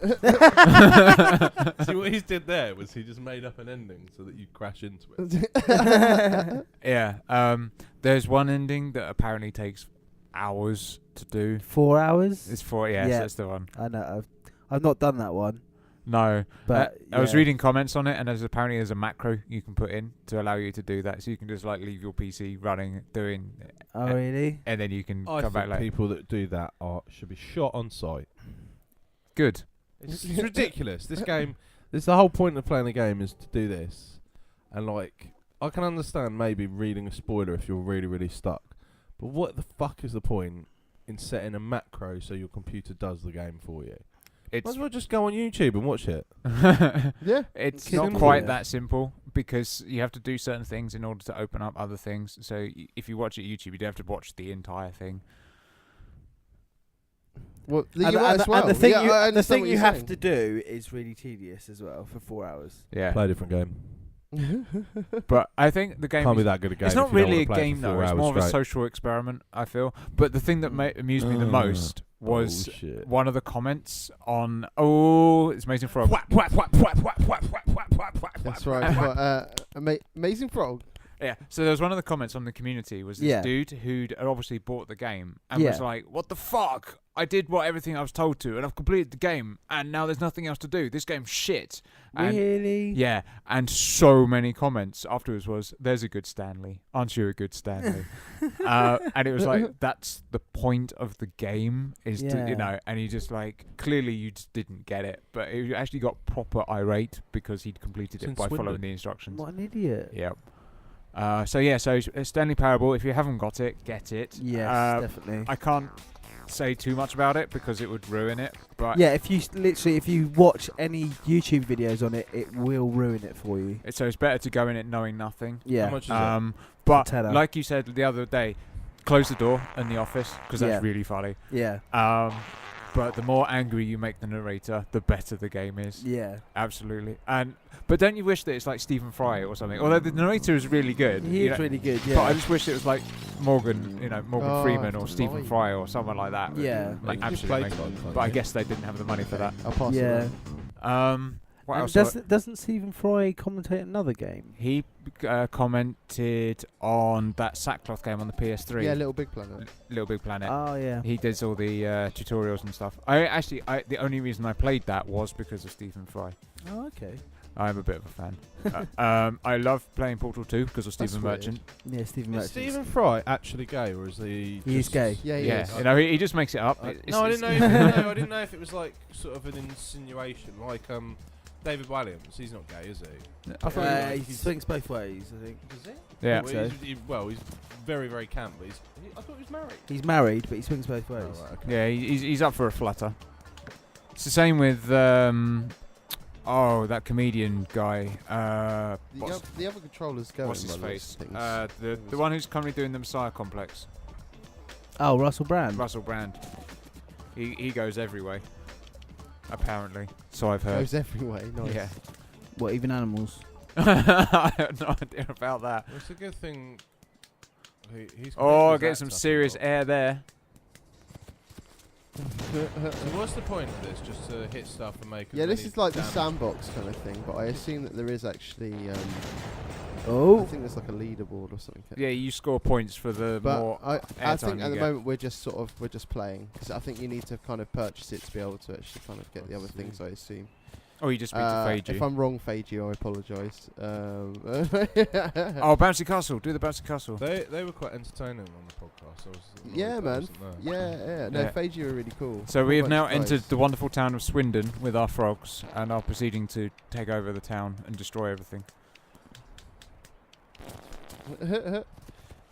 See what he did there was he just made up an ending so that you crash into it. Yeah. There's one ending that apparently takes hours to do. 4 hours. It's 4. Yes, Yeah. that's the one. I know. I've not done that one. No, But I was yeah. reading comments on it, and there's a macro you can put in to allow you to do that. So you can just like leave your PC running, doing, Oh really? and then you can I come back think later. people that do that should be shot on sight. Good. It's ridiculous. This game. This the whole point of playing the game is to do this, and like I can understand maybe reading a spoiler if you're really really stuck, but what the fuck is the point in setting a macro so your computer does the game for you? Might as well just go on YouTube and watch it. Yeah. It's Simple. not quite Yeah. that simple because you have to do certain things in order to open up other things. So if you watch it YouTube, you do have to watch the entire thing. Well, And, you might as well. and the thing Yeah, I you, the understand thing what you you're have saying. to do is really tedious as well for 4 hours. Yeah. Play a different game. But I think the game Can't be is, that good a game. it's if not you don't really a wanna play it game for though. 4 It's hours more of a straight. social experiment, I feel. But the thing that amused me the most was Bullshit. one of the comments on it's Amazing Frog. That's right. But, Amazing Frog. Yeah, so there was one of the comments on the community was this Yeah. dude who'd obviously bought the game and was Yeah. like, "What the fuck? I did everything I was told to, and I've completed the game, and now there's nothing else to do. This game's shit." And Really? yeah, and so many comments afterwards was, "There's a good Stanley. Aren't you a good Stanley?" And it was like, that's the point of the game is to, Yeah. you know, and he just like, clearly you just didn't get it, but he actually got proper irate because he'd completed It's it by Swindon. following the instructions. What an idiot. Yep. So Stanley Parable, if you haven't got it, get it. Yes, definitely. I can't say too much about it because it would ruin it, but Yeah, if you watch any YouTube videos on it, it will ruin it for you. so it's better to go in it knowing nothing. Yeah. How much is it? But tenner. like you said the other day, close the door in the office because that's Yeah. really funny. Yeah. But the more angry you make the narrator, the better the game is. Yeah. Absolutely. But don't you wish that it's like Stephen Fry or something? Although the narrator is really good. He you is know, really good, But I yeah. just wish it was like Morgan Oh, Freeman or it's Stephen annoying. Fry or someone like that. Yeah. Like, You can just absolutely play amazing. time, can't But I you? guess they didn't have the money for that. I'll pass Yeah. it on. What And else? doesn't Stephen Fry commentate another game? He commented on that Sackcloth game on the PS3. Yeah, Little Big Planet. Little Big Planet. Oh yeah. He does all the tutorials and stuff. The only reason I played that was because of Stephen Fry. Oh okay. I'm a bit of a fan. I love playing Portal 2 because of That's Stephen weird. Merchant. Yeah, Stephen Is Merchant. Stephen Fry actually gay, or is he? He is just- gay. Yeah, he Yeah, is. you know, he just makes it up. No, I didn't know. I didn't know if it was like sort of an insinuation, like David Williams. He's not gay, is he? I thought He swings both ways, I think. Does he? Yeah. Well, he's very, very camp, but I thought he was married. He's married, but he swings both ways. Oh, right, okay. Yeah, he's up for a flutter. It's the same with that comedian guy. The other controllers go. What's in his by those face? things. The one who's currently doing the Messiah Complex. Oh, Russell Brand. Russell Brand. He goes every way. Apparently, so I've heard. Goes every way. Nice. Yeah. What, even animals? I have no idea about that. Well, it's a good thing. He's Oh, get some serious air there. So what's the point of this? Just to hit stuff and make. Yeah, as this many is like the damage- sandbox kind of thing, but I assume that there is actually. I Oh. think there's like a leaderboard or something. Yeah, you score points for the more. But I airtime think you at the get. moment we're just playing because I think you need to kind of purchase it to be able to actually kind of get the other things. I assume. Oh, you just speak to Feiju. If I'm wrong, Feiju, I apologise. Oh, Bouncy Castle. Do the Bouncy Castle. They were quite entertaining on the podcast. I was annoyed Yeah, that man. wasn't there. Yeah. No, Yeah. Feiju are really cool. So we have Quite now surprised. entered the wonderful town of Swindon with our frogs and are proceeding to take over the town and destroy everything.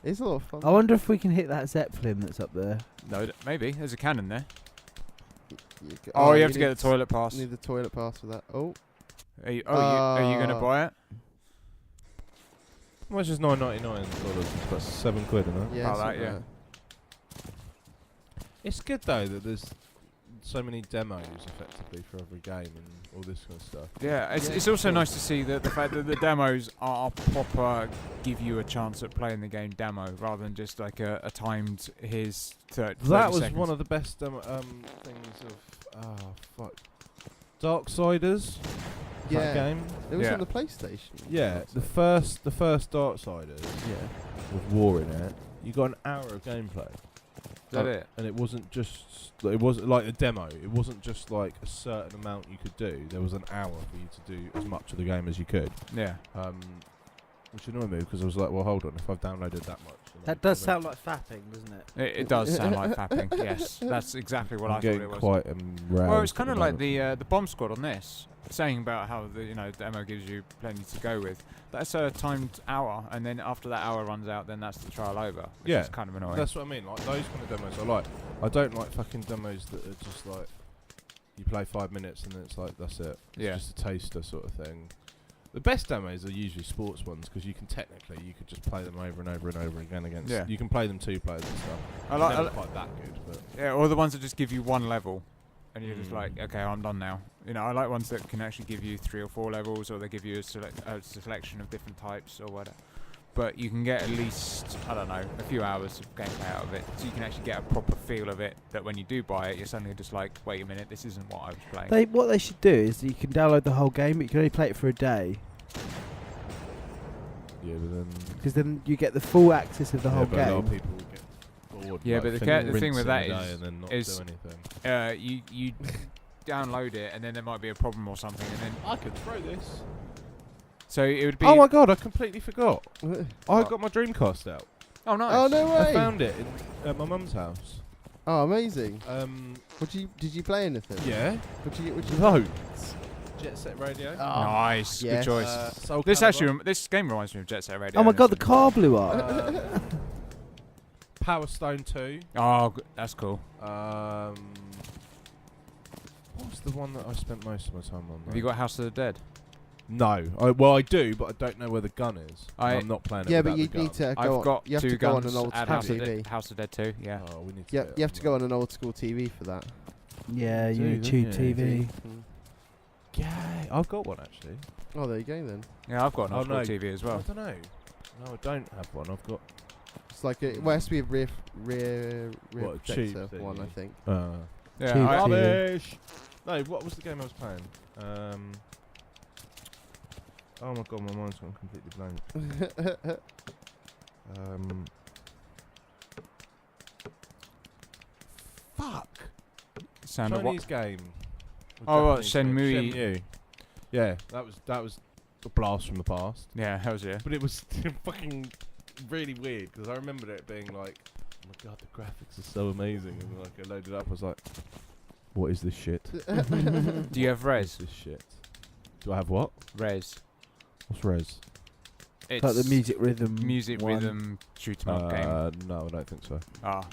It's a lot of fun. I wonder if we can hit that Zeppelin that's up there. No, maybe. There's a cannon there. You Oh, you have to need get the toilet pass. You need the toilet pass for that. Oh. Are you going to buy it? How much is $9.99? It's about £7, isn't it? Yeah. Oh, that, something yeah. like It's good though that there's so many demos effectively for every game and all this kind of stuff. Yeah, it's, Yeah, it's also cool. nice to see that the fact that the demos are proper, give you a chance at playing the game demo rather than just like a timed here's 30 That was seconds. one of the best things of Oh fuck. Darksiders. Yeah. That game. It was Yeah. on the PlayStation. Yeah, the first Darksiders Yeah. with war in it. You got an hour of gameplay. Is that it? And it wasn't like a demo. It wasn't just like a certain amount you could do. There was an hour for you to do as much of the game as you could. Yeah. Which annoyed me because I was like, well, hold on, if I've downloaded that much. That does sound like fapping, doesn't it? It does sound like fapping. Yes, that's exactly what I thought getting it was. quite Well, it's kind of like the the Bombsquad on this, saying about how the demo gives you plenty to go with. That's a timed hour, and then after that hour runs out, then that's the trial over. Which is kind of annoying. That's what I mean. Like those kind of demos I like. I don't like fucking demos that are just like you play 5 minutes and then it's like that's it. It's just a taster sort of thing. The best demos are usually sports ones because you could just play them over and over and over again against. Yeah. You can play them 2 players and stuff. I Never like quite that good, but yeah, or the ones that just give you one level, and you're just like, okay, I'm done now. I like ones that can actually give you 3 or 4 levels, or they give you a selection of different types or whatever. But you can get at least, I don't know, a few hours of gameplay out of it, so you can actually get a proper feel of it. That when you do buy it, you're suddenly just like, wait a minute, this isn't what I was playing. What they should do is you can download the whole game, but you can only play it for a day, yeah, but then because then you get the full access of the whole but a lot of game. people will get bored. Yeah, like, but the thing with that and then not is do anything. You download it, and then there might be a problem or something, and then I could throw this. so it would be. Oh my god, I completely forgot. I What? got my Dreamcast out. Oh nice. Oh no I way! found it at my mum's house. Oh, amazing. Did you play anything? Yeah. Would you Loads. Jet Set Radio. Nice, yes. good choice. Soul This Calibur. actually, this game reminds me of Jet Set Radio. Oh my god, the actually. car blew up. Power Stone 2. Oh, that's cool. What was the one that I spent most of my time on? Have you got House of the Dead? No. I do, but I don't know where the gun is. I'm not playing it Yeah, without but you the gun. need to go. I've on, got you have 2 to go on guns an old at school House of, TV. House of Dead 2, yeah. Oh, we need to Yeah, get you have on to that. go on an old school TV for that. Yeah, Do, don't YouTube you? TV. Yeah, I've got one actually. Oh, there you go then. Yeah, I've got an Oh, old school no. TV as well. I don't know. No, I don't have one. I've got. It's like well, it has to be a rear What, a cheap projector one, I TV? think. Yeah, Cheap I, TV. Rubbish. No, what was the game I was playing? Oh my god, my mind's gone completely blank. Fuck. sound of Chinese game. Oh, what, Japanese game. Shenmue. Shenmue. Yeah, that was a blast from the past. Yeah, hell's yeah. But it was fucking really weird because I remembered it being like, oh my god, the graphics are so amazing, and like I loaded it up, I was like, what is this shit? Do you have What Res? is this shit? Do I have what? Res. What's Res? It's Like the music rhythm. music one. rhythm shoot 'em up game. No, I don't think so. Ah,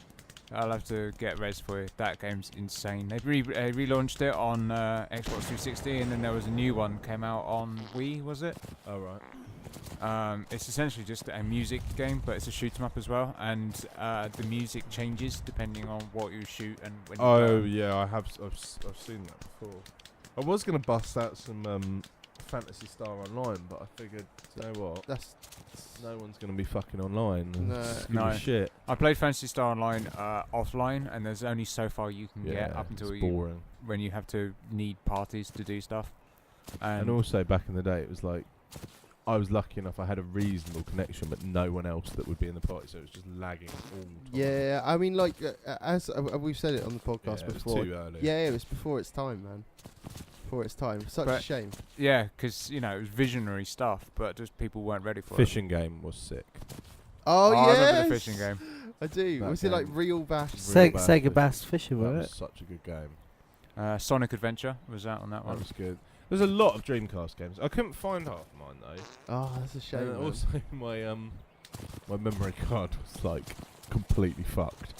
I'll have to get Res for you. That game's insane. They relaunched it on Xbox 360, and then there was a new one came out on Wii. Was it? Oh right. It's essentially just a music game, but it's a shoot 'em up as well, and the music changes depending on what you shoot and when. Oh you yeah, I've seen that before. I was gonna bust out some Fantasy Star Online, but I figured, you know what? That's No one's gonna be fucking online. And No. give a No. shit. I played Fantasy Star Online offline, and there's only so far you can get Yeah, up until it's you boring. when you have to need parties to do stuff. And also back in the day, it was like I was lucky enough I had a reasonable connection, but no one else that would be in the party, so it was just lagging all the time. yeah. I mean, like as we've said it on the podcast Yeah, it was before. too early. Yeah, it was before its time, man. Before its time. Such a But- shame. Yeah, because it was visionary stuff, but just people weren't ready for Fishing game was sick. Oh, I yes. remember the fishing game. I do. That Was it like game. real bash? Real Bass Sega Fishing. Bass Fishing, That wasn't was it? such a good game. Sonic Adventure was out on that That one. was good. There's a lot of Dreamcast games. I couldn't find half of mine though. Oh, that's a shame. And man. also my memory card was like completely fucked.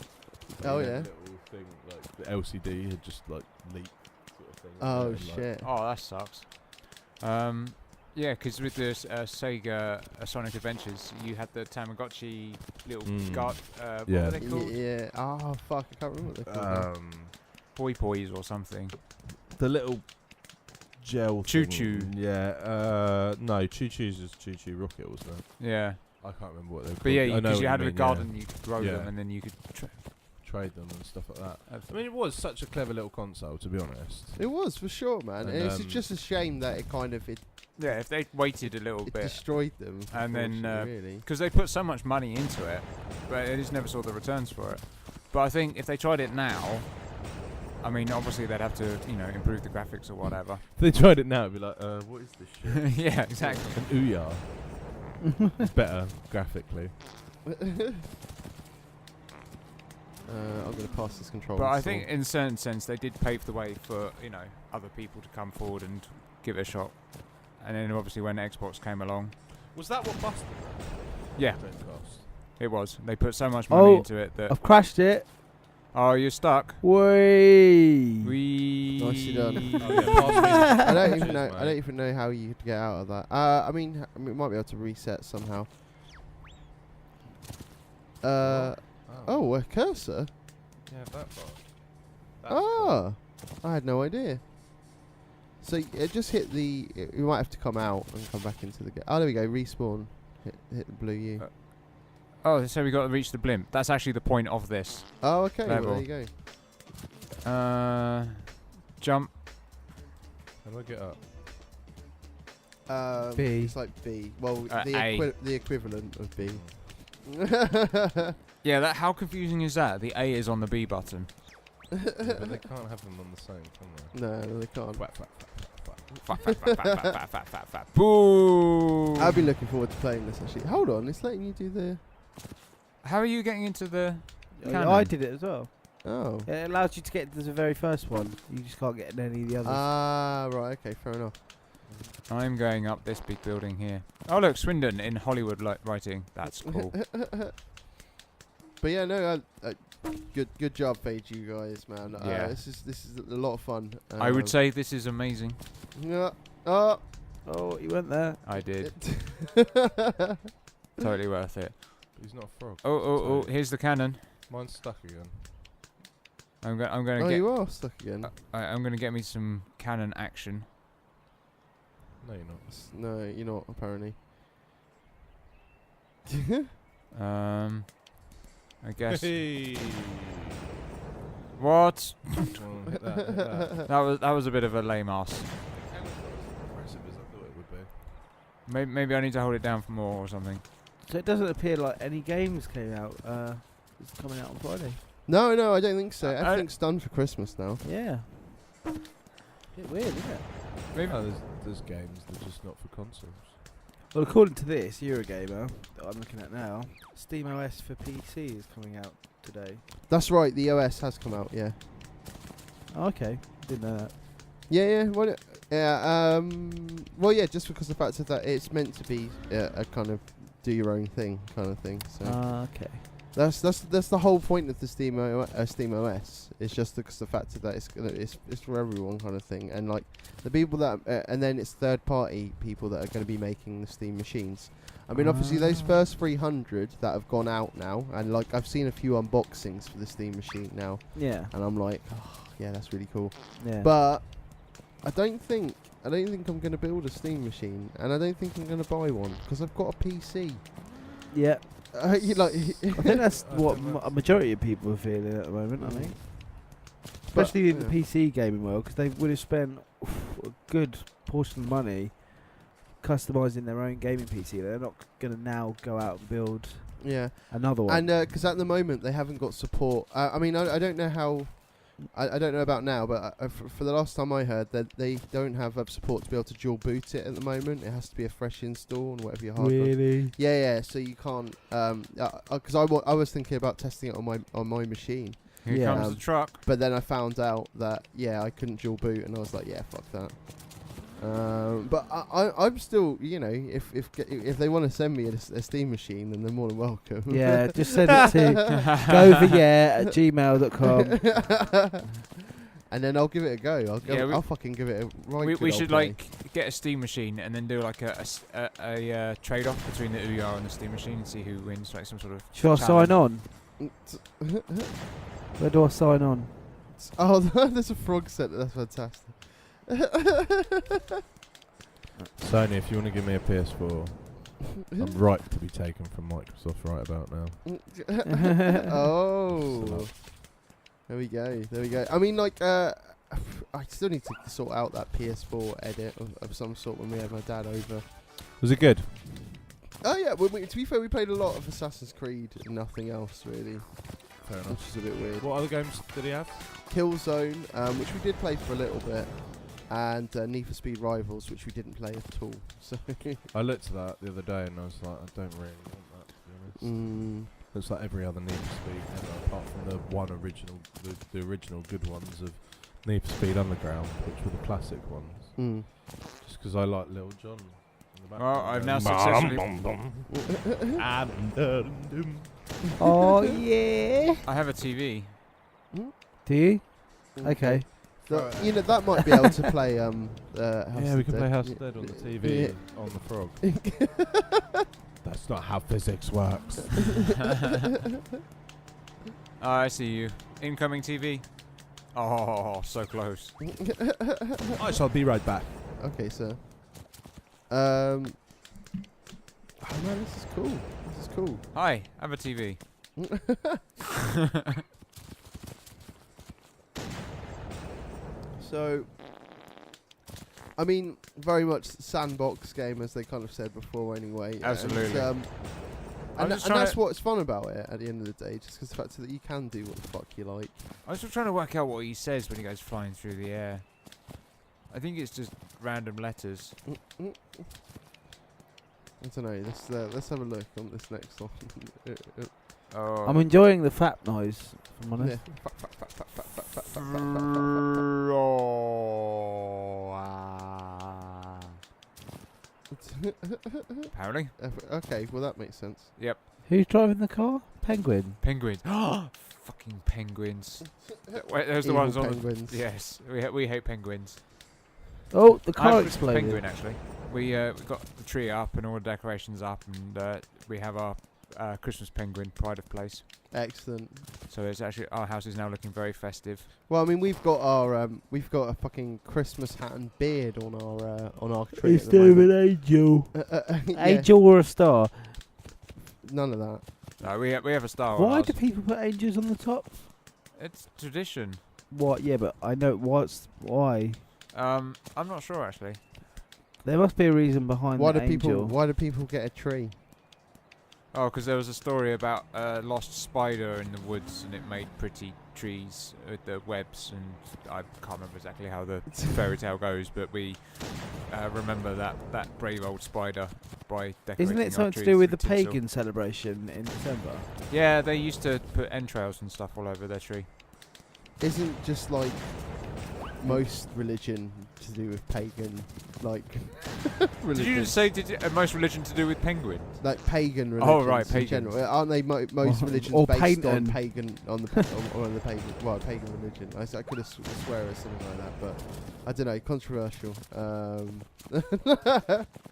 Oh, The yeah? Little thing, like the LCD had just like leaked, sort of thing. Oh And, like, shit. Oh, that sucks. Yeah, because with the Sega Sonic Adventures, you had the Tamagotchi little guard. What Yeah. were they called? Yeah. Oh fuck, I can't remember what they're called. now. Poi Pois or something. The little gel Choo thing. Choo. Yeah. No, Choo Choo's is Choo Choo Rocket, wasn't it? Yeah. I can't remember what they were called. But yeah, I know because what you had mean, a garden, you could grow Yeah. them, and then you could trade them and stuff like that. I mean, it was such a clever little console, to be honest. It was for sure, man. And, It's just a shame that it kind of Yeah, if they waited a little it bit, destroyed them. and then really. because they put so much money into it, but they just never saw the returns for it. But I think if they tried it now, I mean, obviously they'd have to, improve the graphics or whatever. If they tried it now, it'd be like, what is this shit? Yeah, exactly. An Ouya. It's better graphically. I'm going to pass this control. But I think in a certain sense they did pave the way for, other people to come forward and give it a shot. And then obviously when Xbox came along. Was that what busted? Yeah, Cost? it was. They put so much money into it that... I've crashed it. Oh, you're stuck. Whee! Nicely done. Oh, yeah, pass me the I don't even switches, know. mate. I don't even know how you could get out of that. I mean, we might be able to reset somehow. Oh, a cursor. Yeah, that part. That's Ah, I had no idea. So it just hit the. We might have to come out and come back into the game. Oh, there we go. Respawn. Hit the blue U. Oh, so we got to reach the blimp. That's actually the point of this. Oh, okay. Well, level. there you go. Jump. How do I get up? B. It's like B. Well, A. the equivalent of B. Yeah, how confusing is that? The A is on the B button. But they can't have them on the same, can they? No, they can't. Fat, fat, fat, fat, fat. Fat. Boo! I've been looking forward to playing this actually. Hold on, it's letting you do the. How are you getting into the cannon? I did it as well. Oh. It allows you to get to the very first one. You just can't get in any of the others. Ah, right. Okay, fair enough. I'm going up this big building here. Oh look, Swindon in Hollywood writing. That's cool. But yeah, no, good job, Paige, you guys, man. Yeah. This is a lot of fun. I would say this is amazing. Yeah. Oh. Oh, you went there. I did. Totally worth it. He's not a frog. Oh, here's the cannon. Mine's stuck again. I'm going to Oh, get. you are stuck again. I'm going to get me some cannon action. No, you're not. No, you're not apparently. I guess. Hey. What? Hit that. That was a bit of a lame ass. Impressive as I thought it would be. Maybe I need to hold it down for more or something. So it doesn't appear like any games came out. It's coming out on Friday. No, I don't think so. Everything's done for Christmas now. Yeah. Bit weird, isn't it? Maybe. Oh, there's games that are just not for consoles. Well, according to this Eurogamer that I'm looking at now, SteamOS for PC is coming out today. That's right. The OS has come out. Yeah. Oh, okay, didn't know that. Yeah. Well, yeah. Just because the fact that it's meant to be a kind of do your own thing kind of thing. So Okay. that's the whole point of the Steam OS. It's just because the fact that it's for everyone kind of thing, and like the people that and then it's third party people that are going to be making the Steam machines. I mean, obviously those first 300 that have gone out now, and like I've seen a few unboxings for the Steam machine now, Yeah. and I'm like, oh, yeah, that's really cool. Yeah. But I don't think I'm going to build a Steam machine, and I don't think I'm going to buy one because I've got a PC. Yeah. You like, I think that's what a majority of people are feeling at the moment. I think, especially in the PC gaming world, because they would have spent a good portion of money customizing their own gaming PC. They're not going to now go out and build another one. And because at the moment they haven't got support. I mean, I don't know how. I don't know about now, but for the last time I heard that they don't have support to be able to dual boot it at the moment. It has to be a fresh install on whatever your hard drive. Really? Yeah. So you can't. Because I was thinking about testing it on my machine. Here comes the truck. But then I found out that I couldn't dual boot, and I was like, yeah, fuck that. But I'm still, if they want to send me a Steam machine, then they're more than welcome. Yeah, just send it to goveryeah@gmail.com. And then I'll give it a go. I'll fucking give it a right. We should get a Steam machine and then do like a trade-off between the Ouya and the Steam machine and see who wins, like some sort of. Shall I sign on? Where do I sign on? Oh, there's a frog set. That's fantastic. Sony, if you want to give me a PS4, I'm right to be taken from Microsoft right about now. Oh. There we go. There we go. I mean, like, I still need to sort out that PS4 edit of some sort when we had my dad over. Was it good? Oh yeah. To be fair, we played a lot of Assassin's Creed and nothing else really, Fair enough. which is a bit weird. What other games did he have? Killzone, which we did play for a little bit, and Need for Speed Rivals, which we didn't play at all. So. I looked at that the other day and I was like, I don't really want that, to be honest. Looks like every other Need for Speed ever, apart from the one original, the original good ones of Need for Speed Underground, which were the classic ones. Just because I like Little John. Well, I've now successfully. Oh yeah. I have a TV. Do you? Okay. So, you know, that might be able to play. House Yeah, we can play House of Dead on the TV on the frog. That's not how physics works. Oh, I see you. Incoming TV. Oh, so close. I shall be right back. Okay, sir. Oh man, this is cool. This is cool. Hi, I have a TV. So, I mean, very much sandbox game, as they kind of said before, anyway. Absolutely. And that's what's fun about it at the end of the day, just because the fact that you can do what the fuck you like. I was just trying to work out what he says when he goes flying through the air. I think it's just random letters. I don't know. Let's have a look on this next one. Oh. I'm enjoying the fap noise, if I'm honest. Apparently. Okay, well that makes sense. Yep. Who's driving the car? Penguin. Penguins. Fucking penguins. Wait, those are the Evil ones on. penguins. Yes, we hate penguins. Oh, the I car have a exploded. penguin actually. We got the tree up and all the decorations up, and we have our Christmas penguin pride of place. Excellent. So it's actually our house is now looking very festive. Well, I mean, we've got a fucking Christmas hat and beard on our tree. It's at the moment. an angel. Yeah, Angel or a star? none of that. No, we have a star. on Why ours. do people put angels on the top? It's tradition. What? Yeah, but I know why. I'm not sure actually. There must be a reason behind Why the do angel. Why do people get a tree? Oh, because there was a story about a lost spider in the woods, and it made pretty trees with the webs, and I can't remember exactly how the fairy tale goes, but we remember that brave old spider by decorating Isn't our it something to trees do with the with tinsel. pagan celebration in December? Yeah, they used to put entrails and stuff all over their tree. Isn't just like most religion to do with pagan, like religion? Did you just say most religion to do with penguins? Like pagan religions? right, in pagans. general. Aren't they most religions or based on pagan. pagan on the pagan? Well, pagan religion. I could have swear or something like that, but I don't know. Controversial.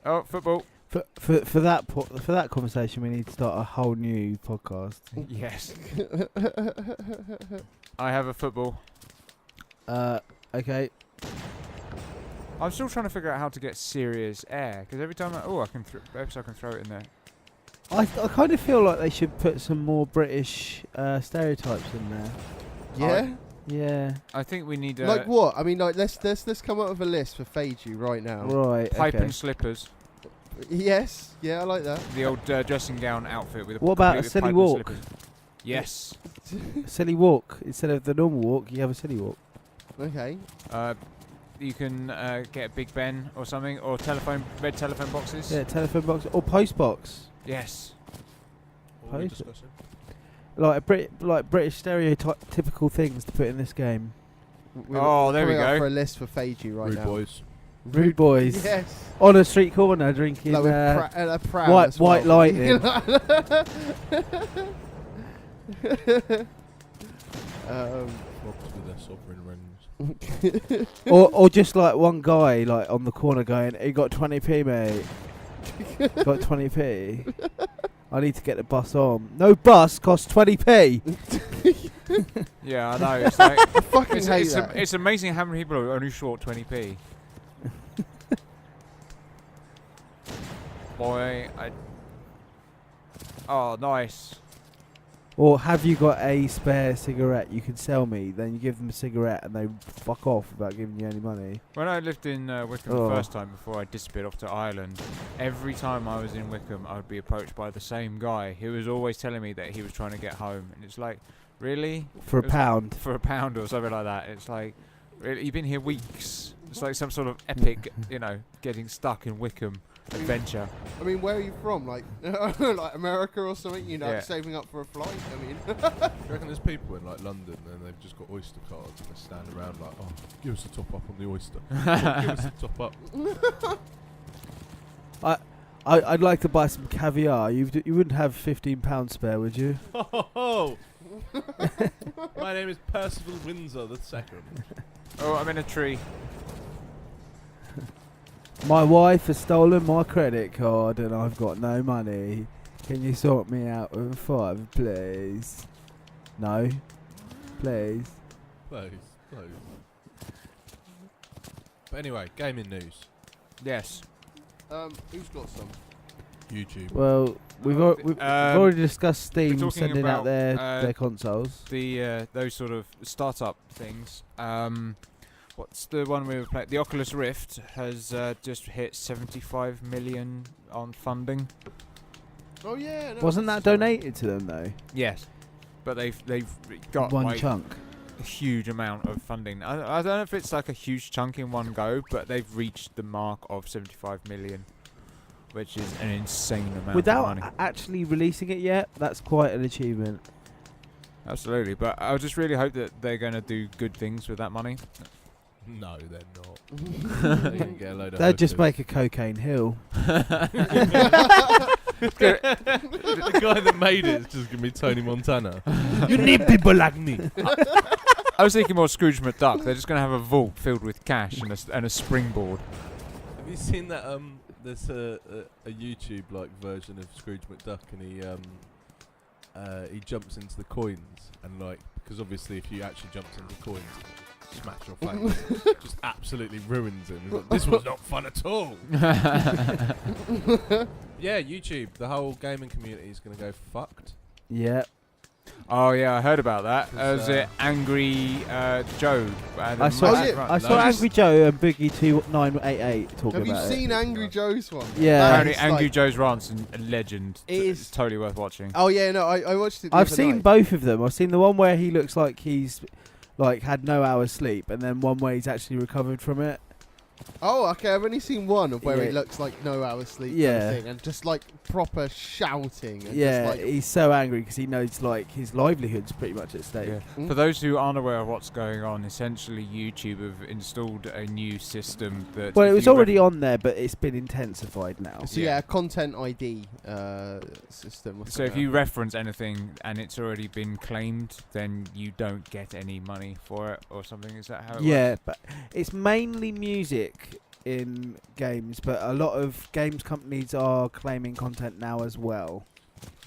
Oh, football. For that conversation, we need to start a whole new podcast. Yes. I have a football. Okay. I'm still trying to figure out how to get serious air, because every time I can throw it in there. I kind of feel like they should put some more British stereotypes in there. Yeah. Yeah. I think we need Like what? I mean, like let's come up with a list for Feiju right now. Right. pipe okay. and slippers. Yes. Yeah, I like that. The old dressing gown outfit with a What about complete a with silly pipe and walk? slippers. Yes. A silly walk. Instead of the normal walk, you have a silly walk. Okay. You can get a Big Ben or something, or red telephone boxes. Yeah, telephone box or post box. Yes. What are we Post it. discussing? Like British stereotypical things to put in this game. Oh, there we coming up go. for a list for Feiju right Rude now. boys. Rude boys. Yes. On a street corner drinking Like with a pram white- as well. white lightning. Frogs with their sovereign rims. or just like one guy like on the corner going, "He got 20p, mate. Got 20p. I need to get the bus on. No bus costs 20p." Yeah, I know. It's like I fucking hate that. it's amazing how many people are only short 20p. Boy, Oh, nice. Or have you got a spare cigarette you can sell me? Then you give them a cigarette and they fuck off without giving you any money. When I lived in Wickham the first time before I disappeared off to Ireland, every time I was in Wickham, I would be approached by the same guy who was always telling me that he was trying to get home. And it's like, really? For a pound. For a pound or something like that. It's like, really? You've been here weeks. It's like some sort of epic, getting stuck in Wickham adventure. I mean, where are you from? Like, like America or something? Yeah. Saving up for a flight. I mean, Do you reckon there's people in like London and they've just got Oyster cards and they stand around like, oh, give us a top up on the oyster. Give us a top up. I'd like to buy some caviar. You wouldn't have £15 spare, would you? Oh, my name is Percival Windsor the Second. Oh, I'm in a tree. My wife has stolen my credit card and I've got no money. Can you sort me out with a £5, please? No? Please? Close. But anyway, gaming news. Yes. who's got some? YouTube. Well, we've already discussed Steam talking sending out about, their consoles. The those sort of startup things. What's the one we were playing? The Oculus Rift has just hit 75 million on funding. Oh yeah. No, Wasn't that donated to them though? Yes, but they've got One like chunk. a huge amount of funding. I don't know if it's like a huge chunk in one go, but they've reached the mark of 75 million, which is an insane amount of Without money. actually releasing it yet, that's quite an achievement. Absolutely, but I just really hope that they're going to do good things with that money. No, they're not. They can get a load of They'd just hookers. make a cocaine hill. The guy that made it is just gonna be Tony Montana. You need people like me. I was thinking more Scrooge McDuck. They're just going to have a vault filled with cash and a springboard. Have you seen that? There's a YouTube like version of Scrooge McDuck, and he jumps into the coins, and like because obviously if you actually jumps into coins, smash your face, just absolutely ruins him. He's like, this was not fun at all. Yeah, YouTube, the whole gaming community is gonna go fucked. Yeah. Oh yeah, I heard about that. Was it Angry Joe? I saw Angry Joe and Boogie 2988 talking Have you about seen it. Angry Joe's one? Yeah. Apparently, It's Angry like- Joe's rant's a legend. It's- totally worth watching. Oh yeah, no, I watched it. The I've other seen night. both of them. I've seen the one where he looks like he's like had no hours sleep, and then one where he's actually recovered from it. Oh, okay. I've only seen one of where Yeah. it looks like no hours sleep. Yeah. Kind of thing, and just like proper shouting. And Yeah, just, like, he's so angry because he knows like his livelihood's pretty much at stake. Yeah. Mm. For those who aren't aware of what's going on, essentially YouTube have installed a new system that. Well, if it was you already on there, but it's been intensified now. So Yeah. yeah, a content ID system. or So if something. you reference anything and it's already been claimed, then you don't get any money for it or something. Is that how it Yeah, works? but it's mainly music in games, but a lot of games companies are claiming content now as well.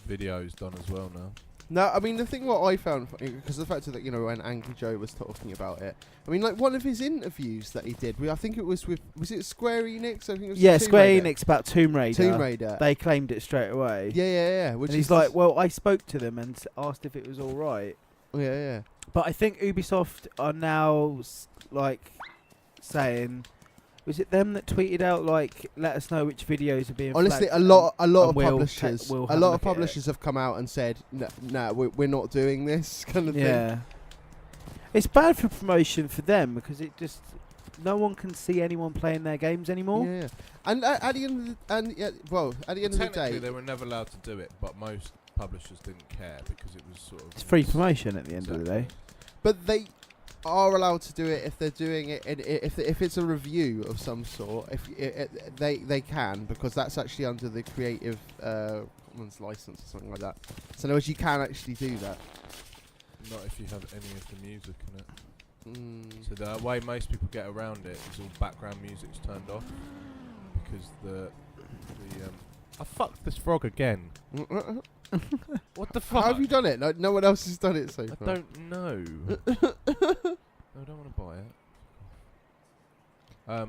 Video's done as well now. No, I mean the thing what I found because the fact that when Angry Joe was talking about it, I mean like one of his interviews that he did, I think it was was it Square Enix? I think it was Yeah, Tomb Square Raider. Enix about Tomb Raider. Tomb Raider. They claimed it straight away. Yeah. Which And he's is like, well, I spoke to them and asked if it was all right. yeah. But I think Ubisoft are now like saying, was it them that tweeted out like, let us know which videos are being Honestly, flagged a lot and of we'll publishers, we'll a have a lot of look at it. publishers have come out and said, no, we're not doing this kind of Yeah. It's bad for promotion for them because it just no one can see anyone playing their games anymore. thing. Yeah. And at the end of the, at the end of the Technically, day, they were never allowed to do it, but most publishers didn't care because it was sort of. It's free promotion at the end of the day. but they are allowed to do it if they're doing it. If it's a review of some sort, they can, because that's actually under the Creative Commons license or something like that. So in other words, you can actually do that. Not if you have any of the music in it. Mm. So the way most people get around it is all background music's turned off because the I fucked this frog again. What the fuck? How have you done it? No one else has done it so I far. don't know. I don't want to buy it.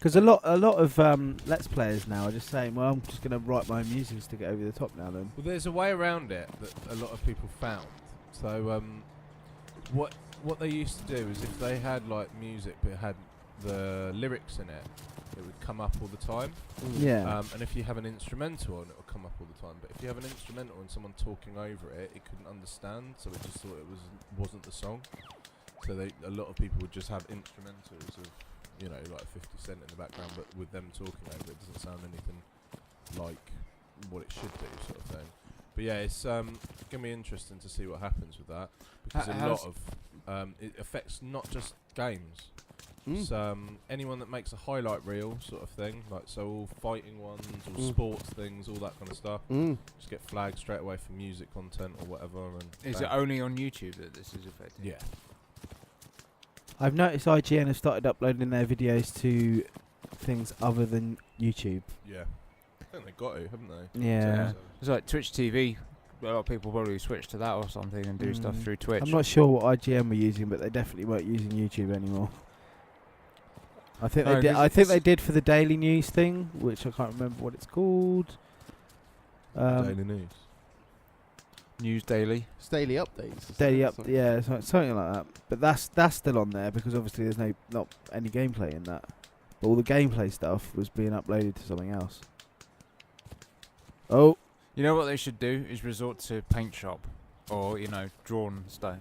Because a lot of Let's Players now are just saying, well, I'm just going to write my own music to get over the top now then. Well, there's a way around it that a lot of people found. So, what they used to do is if they had like music but it had the lyrics in it, it would come up all the time. Yeah. And if you have an instrumental on it, will come up all the time. But if you have an instrumental and someone talking over it, it couldn't understand, so it just thought it wasn't the song. So a lot of people would just have instrumentals of, you know, like 50 Cent in the background, but with them talking over it, doesn't sound anything like what it should do, sort of thing. But yeah, it's gonna be interesting to see what happens with that, because a lot of it affects not just games. So anyone that makes a highlight reel sort of thing, like so all fighting ones, all sports things, all that kind of stuff, just get flagged straight away for music content or whatever. And is it only on YouTube that this is affecting? Yeah. I've noticed IGN have started uploading their videos to things other than YouTube. Yeah. I think they got to, haven't they? Yeah. It's like Twitch TV. A lot of people probably switch to that or something and do stuff through Twitch. I'm not sure what IGN were using, but they definitely weren't using YouTube anymore. I think they did. I think they did for the daily news thing, which I can't remember what it's called. Daily News. News Daily. It's daily updates. Yeah, something like that. But that's still on there because obviously there's not any gameplay in that. But all the gameplay stuff was being uploaded to something else. Oh. You know what they should do is resort to Paint Shop or, you know, drawn stuff.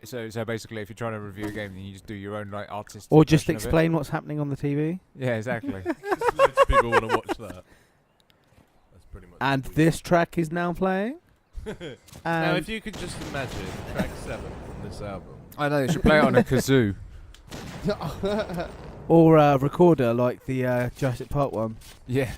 So basically, if you're trying to review a game, then you just do your own like artistic. Or just version of it. explain what's happening on the TV. Yeah, exactly. Loads of people want to watch that. That's pretty much. And this track is now playing. Now, if you could just imagine track 7 from this album. I know they should play it on a kazoo. Or a recorder like the Jurassic Park one. Yeah.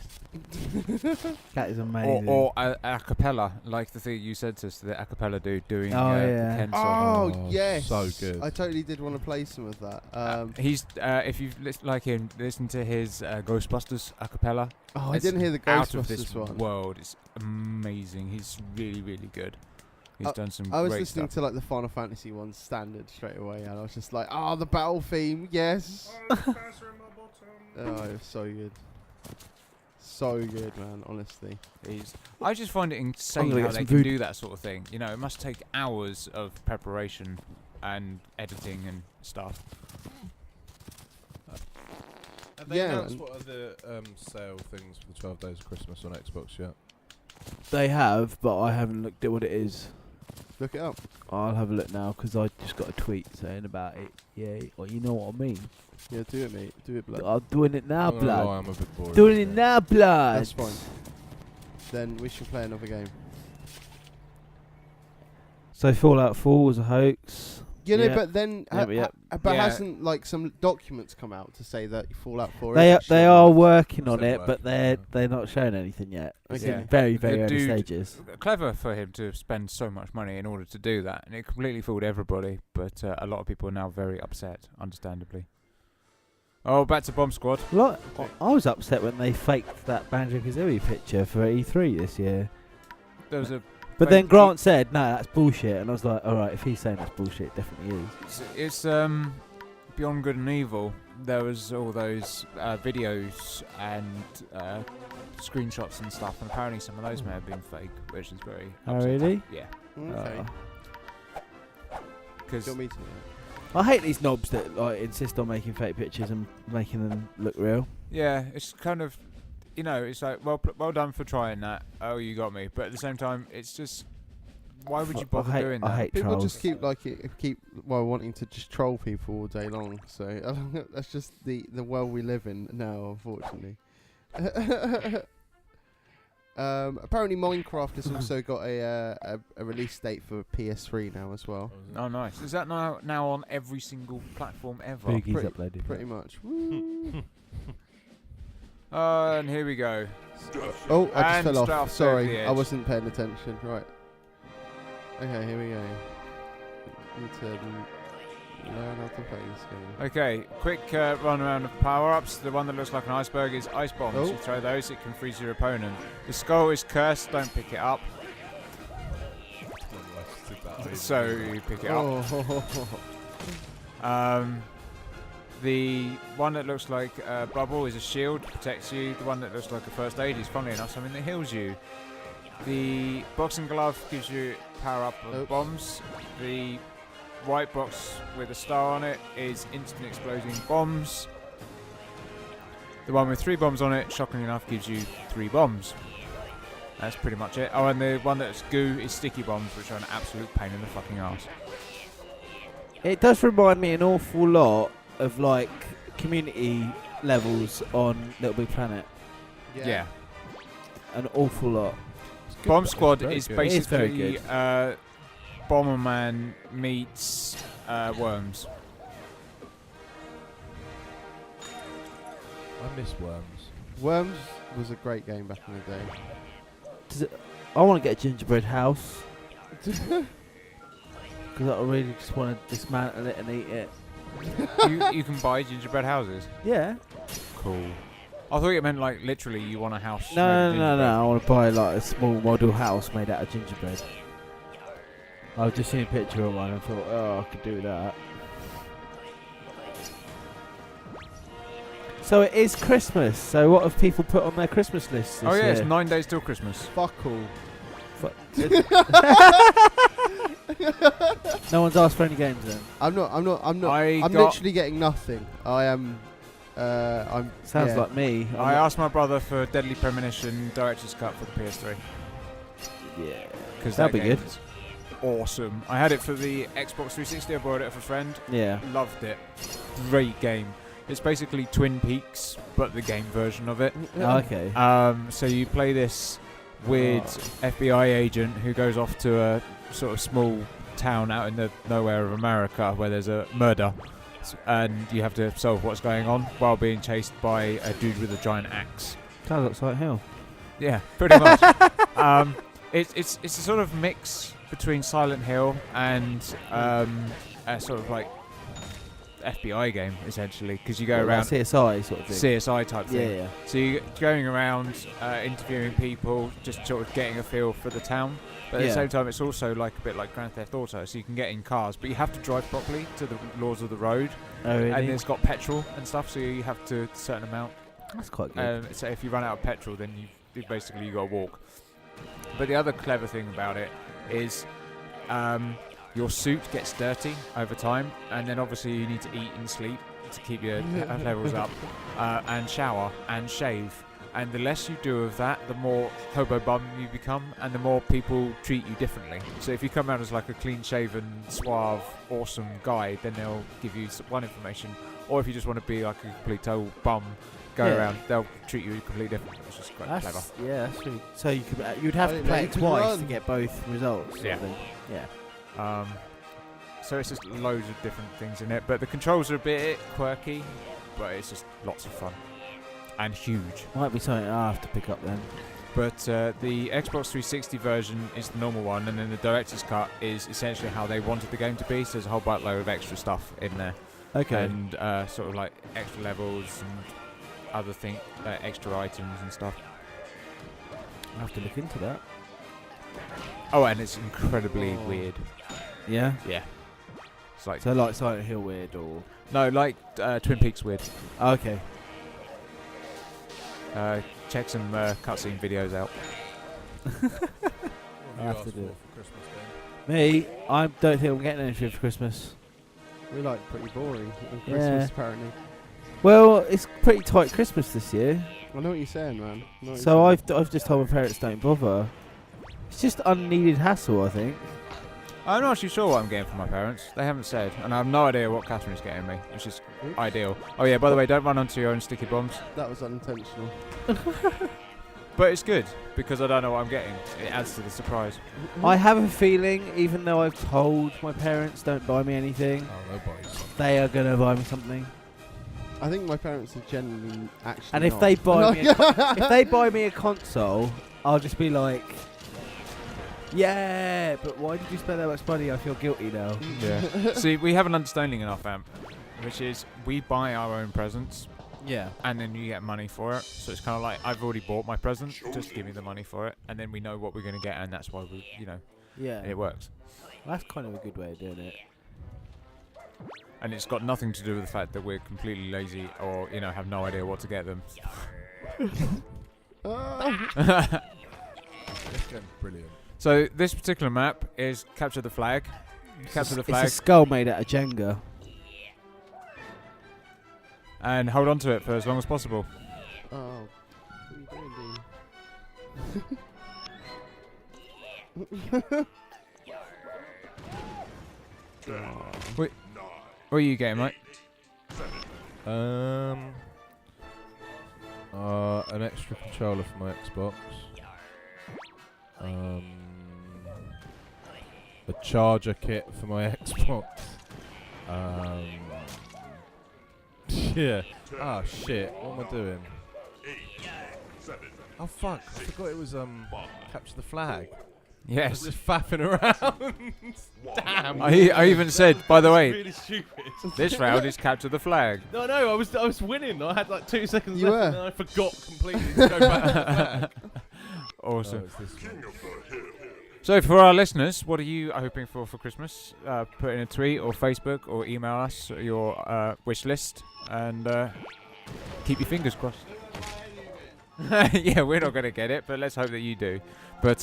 That is amazing. Or a cappella, like the thing you said to us, the a cappella dude doing Oh, the yeah. Ken song. Oh, yes. So good. I totally did want to play some of that. He's if you've like him, listen to his Ghostbusters a cappella. Oh, I didn't hear the Out of this Ghostbusters one. world. It's amazing. He's really, really good. He's done some I was great listening stuff. to like the Final Fantasy one standard straight away, and I was just like, "Oh, the battle theme, yes!" Oh, it was so good, so good, man. Honestly, I just find it insane gonna how get they some can food. do that sort of thing. You know, it must take hours of preparation and editing and stuff. Have they Yeah, announced man. what are the sale things for the 12 Days of Christmas on Xbox yet? They have, but I haven't looked at what it is. look it up. I'll have a look now because I just got a tweet saying about it. Yeah, well, you know what I mean. Yeah, do it, mate. Do it, blood. I'm doing it now, I'm gonna lie, blood. I'm a bit bored. Doing it now, blood. That's fine. Then we should play another game. So Fallout 4 was a hoax. You know, Yeah. but then, Yeah, but yeah. but Yeah. hasn't like some documents come out to say that Fallout 4? They actually are working on Still it, but working, they're not showing anything yet. It's Okay. in very The early dude- stages. Clever for him to spend so much money in order to do that, and it completely fooled everybody. But a lot of people are now very upset, understandably. Oh, back to Bomb Squad. Look, I was upset when they faked that Banjo-Kazooie picture for E3 this year. There was a But then Grant said, "No, that's bullshit," and I was like, "All right, if he's saying that's bullshit, it definitely is." It's Beyond Good and Evil. There was all those videos and screenshots and stuff, and apparently some of those may have been fake, which is very. Oh, upsetting. really? Yeah. Okay. Because Do you want me to? I hate these knobs that like insist on making fake pictures and making them look real. yeah, it's kind of, you know, it's like well done for trying that. Oh, you got me. But at the same time, it's just, why would you bother doing that? I hate People trolls. just keep wanting to just troll people all day long. So that's just the world we live in now, unfortunately. Apparently, Minecraft has also got a release date for PS3 now as well. Oh, nice. Is that now on every single platform ever? Boogie's pretty- uploaded. Pretty much. Woo. And here we go. Oh, I And just fell straight off. off the Sorry, I edge. wasn't paying attention. Right. Okay, here we go. Need to learn how to play this game. Okay, quick run around of power-ups. The one that looks like an iceberg is ice bombs. Oh. You throw those, it can freeze your opponent. The skull is cursed, don't pick it up. So you pick it up. Oh, The one that looks like a bubble is a shield, protects you. The one that looks like a first aid is, funnily enough, something that heals you. The boxing glove gives you power up of bombs. The white box with a star on it is instant exploding bombs. The one with 3 bombs on it, shockingly enough, gives you 3 bombs. That's pretty much it. Oh, and the one that's goo is sticky bombs, which are an absolute pain in the fucking arse. It does remind me an awful lot of like community levels on Little Big Planet. Yeah. An awful lot. Bombsquad is good. It is very basically Bomberman meets Worms. I miss Worms. Worms was a great game back in the day. I want to get a gingerbread house because I really just want to dismantle it and eat it. you can buy gingerbread houses. Yeah. Cool. I thought it meant like literally you want a house. made No. of gingerbread. I want to buy like a small model house made out of gingerbread. I've just seen a picture of one and thought, oh, I could do that. So it is Christmas. So what have people put on their Christmas lists this Oh yeah, year? it's 9 days till Christmas. Fuck all. No one's asked for any games then. I'm I got- literally getting nothing. I am. I'm. Sounds yeah. like me. I asked my brother for Deadly Premonition Director's Cut for the PS3 Yeah. because That'd be good. Awesome. I had it for the Xbox 360. I borrowed it off a friend. Yeah. Loved it. Great game. It's basically Twin Peaks, but the game version of it. Oh, okay. So you play this weird FBI agent who goes off to a sort of small town out in the nowhere of America where there's a murder, and you have to solve what's going on while being chased by a dude with a giant axe. Sounds like Silent Hill. Yeah, pretty much. It's a sort of mix between Silent Hill and a sort of like FBI game essentially, because you go Like around CSI sort of thing. CSI type thing. Yeah. So you're going around interviewing people, just sort of getting a feel for the town. But at the same time, it's also like a bit like Grand Theft Auto, so you can get in cars, but you have to drive properly to the laws of the road. Oh, really? And it's got petrol and stuff, so you have to a certain amount. That's quite good. So if you run out of petrol, then you basically got to walk. But the other clever thing about it is your suit gets dirty over time, and then obviously you need to eat and sleep to keep your levels up, and shower and shave. And the less you do of that, the more hobo bum you become, and the more people treat you differently. So if you come out as like a clean-shaven, suave, awesome guy, then they'll give you one information. Or if you just want to be like a complete total bum, go around, they'll treat you completely different, which is quite clever. Yeah, that's really. So you'd have to play it twice to get both results. Sort of thing. Yeah. So it's just loads of different things in it, but the controls are a bit quirky, but it's just lots of fun and huge. Might be something I have to pick up then. But the Xbox 360 version is the normal one, and then the Director's Cut is essentially how they wanted the game to be, so there's a whole buttload of extra stuff in there. Okay. And sort of like extra levels and other extra items and stuff. I'll have to look into that. Oh, and it's incredibly weird. Yeah. Yeah. It's like So like Silent Hill weird or. no, like Twin Peaks weird. Oh, okay. Check some cutscene videos out. I have to do it. Me, I don't think I'm getting anything for Christmas. We like pretty boring on Yeah. Christmas apparently. Well, it's pretty tight Christmas this year, I know what you're saying, man. I know what so you're I've just told my parents don't bother. It's just unneeded hassle, I think. I'm not actually sure what I'm getting from my parents. They haven't said, and I have no idea what Catherine's getting me, which is Oops. ideal. Oh yeah, by the way, don't run onto your own sticky bombs. saying. That was unintentional. But it's good because I don't know what I'm getting. It adds to the surprise. I have a feeling, even though I've told my parents don't buy me anything, Oh, nobody's. they are gonna buy me something. I think my parents are genuinely actually. And if not. they buy me, if they buy me a console, I'll just be like, yeah, but why did you spend that much money? I feel guilty now. Yeah. See, we have an understanding in our fam, which is we buy our own presents. Yeah. And then you get money for it. So it's kind of like, I've already bought my present, just give me the money for it. And then we know what we're going to get, and that's why we, Yeah. it works. That's kind of a good way of doing it. And it's got nothing to do with the fact that we're completely lazy or, have no idea what to get them. Brilliant. So this particular map is capture the flag. Capture the flag. It's a skull made out of Jenga. And hold on to it for as long as possible. Oh. What are you doing, What are you getting, mate? An extra controller for my Xbox. A charger kit for my Xbox. Yeah. Ah, shit. What am I doing? Oh fuck! I forgot it was capture the flag. I was Yes. just faffing around. Damn. I even said, by the way, really stupid. this round is capture the flag. No, I was winning. I had like 2 seconds You left, were. and then I forgot completely to go back to the flag. Awesome. Oh, it's this one. So for our listeners, what are you hoping for Christmas? Put in a tweet or Facebook or email us your wish list and keep your fingers crossed. Yeah, we're not going to get it, but let's hope that you do. But,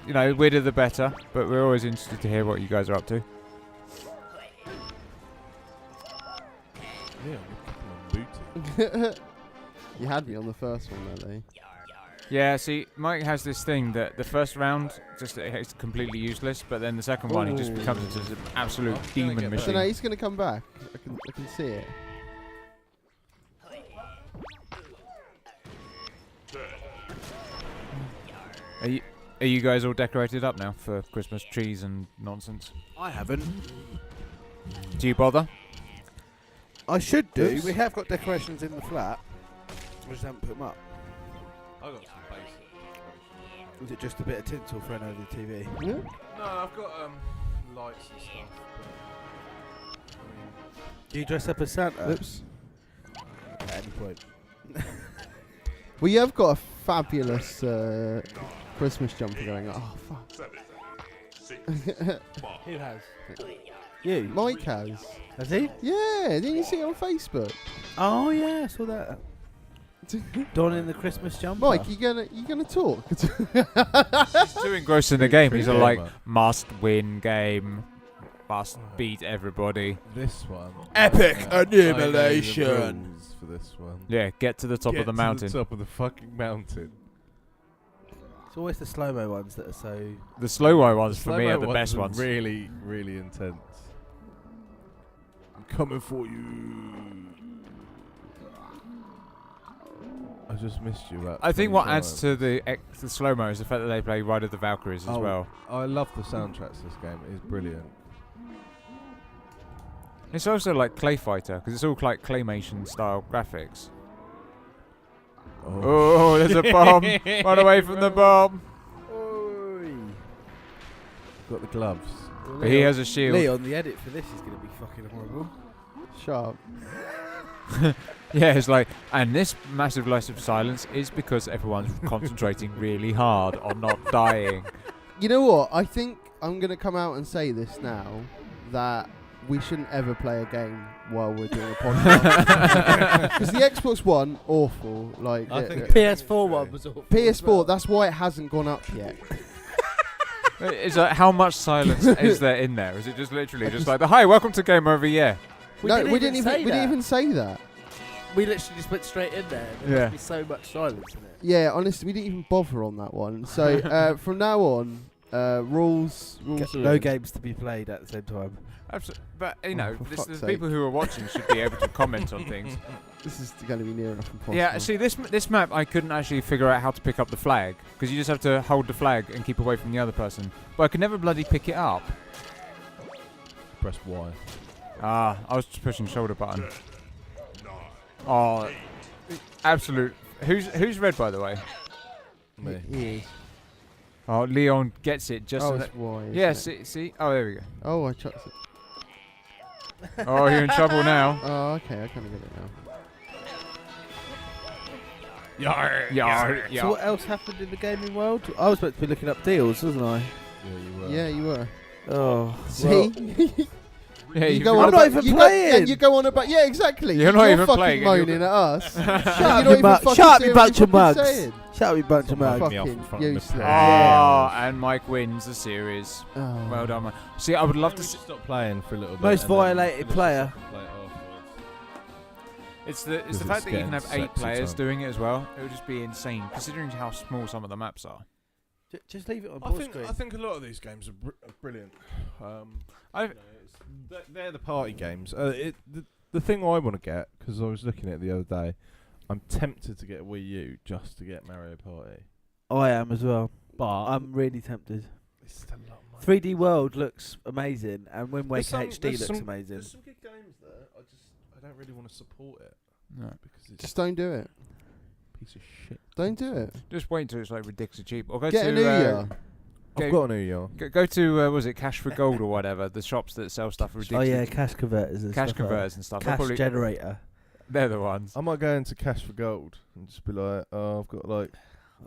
weirder the better, but we're always interested to hear what you guys are up to. Yeah, I'm booty. You had me on the first one, though. Yeah, see, Mike has this thing that the first round it's completely useless, but then the second one he just becomes into an absolute I'm gonna demon get So machine. now he's going to come back. I can see it. Are you guys all decorated up now for Christmas trees and nonsense? I haven't. Do you bother? I should do. Oops. We have got decorations in the flat. We just haven't put them up. I got some basic. Was it just a bit of tinsel thrown over the TV? Yeah? No, I've got lights and stuff. Do you dress up as Santa? Oops. At any point. Well, you have got a fabulous Christmas jumper going on. Oh, fuck. Who has? You. Mike has. Has he? Yeah, didn't you see it on Facebook? Oh yeah, I saw that. Donning the Christmas jumper. Mike, you gonna talk? He's too engrossed in the game. He's all like, Gamer. must win game, must beat everybody. This one. Epic I know annihilation. the rules for this one. Yeah, get to the top Get of the to mountain. The top of the fucking mountain. It's always the slow-mo ones that are so... The slow-mo ones The for me slow-mo are the best are ones. Really, really intense. I'm coming for you. I just missed you. About I think 20 what adds times. to the slow-mo is the fact that they play Ride of the Valkyries as Oh, well. I love the soundtracks to this game. It is brilliant. It's also like Clay Fighter, because it's all like claymation style graphics. Oh, there's a bomb! Run away from the bomb! Got the gloves. But he has a shield. Leon, the edit for this is going to be fucking horrible. Sharp. Yeah, it's like, and this massive loss of silence is because everyone's concentrating really hard on not dying. You know what? I think I'm gonna come out and say this now that we shouldn't ever play a game while we're doing a podcast. Because the Xbox One, awful. Like I think PS4 one was awful. PS4, that's why it hasn't gone up yet. It's like, how much silence is there in there? Is it just literally just like, hi, welcome to Game Over, yeah? We didn't even say that. We literally just went straight in there. There must be so much silence in it. Yeah, honestly, we didn't even bother on that one. So from now on, rules are No in. games to be played at the same time. Absolutely. But, for the fuck's sake. people who are watching should be able to comment on things. This is going to be near enough impossible. Yeah, see, this map, I couldn't actually figure out how to pick up the flag, because you just have to hold the flag and keep away from the other person. But I could never bloody pick it up. Press Y. I was just pushing shoulder button. Oh, absolute. Who's red, by the way? Me. He is. Oh, Leon gets it just. Oh, in it's why. isn't yeah, it? see. Oh, there we go. Oh, I chucked it. Oh, you're in trouble now. Oh, okay, I kind of get it now. Yar. So what else happened in the gaming world? I was supposed to be looking up deals, wasn't I? Yeah, you were. Yeah, you were. Oh, See? Yeah, You you've go been- on I'm about, not even you playing. Go, and you go on about exactly. You're not even fucking playing and moaning you're- at us. Shut You're up, not you even mug. fucking Shut up, doing you what bunch of you're mugs. saying. Shut up, you bunch of Fuck mugs. me off in Fucking front of me. useless. And Mike wins the series. Oh. Well done, Mike. See, I would love to see. Stop playing for a little bit. Most and then violated finish player. the play afterwards. It's the Because fact it's that you can getting have 8 sexy players time. doing it as well. It would just be insane, considering how small some of the maps are. Just leave it on I pause think screen. I think a lot of these games are brilliant. I've- They're the party games. The thing I want to get, because I was looking at it the other day, I'm tempted to get a Wii U just to get Mario Party. I am as well. But I'm really tempted. it's still a lot of money. 3D World looks amazing, and Wind Waker HD there's looks some- amazing. There's some good games there. I don't really want to support it No. because it's Just don't do it. a piece of shit. Don't do it. Just wait until it's like ridiculously cheap. Or go Get to an Ouya. I've got an Ouya. go to was it Cash for Gold or whatever, the shops that sell stuff for Oh yeah, ridiculous cash converters and cash stuff like that. converters and stuff. They're Cash probably- generator. They're the ones. I might go into Cash for Gold and just be like, oh, I've got like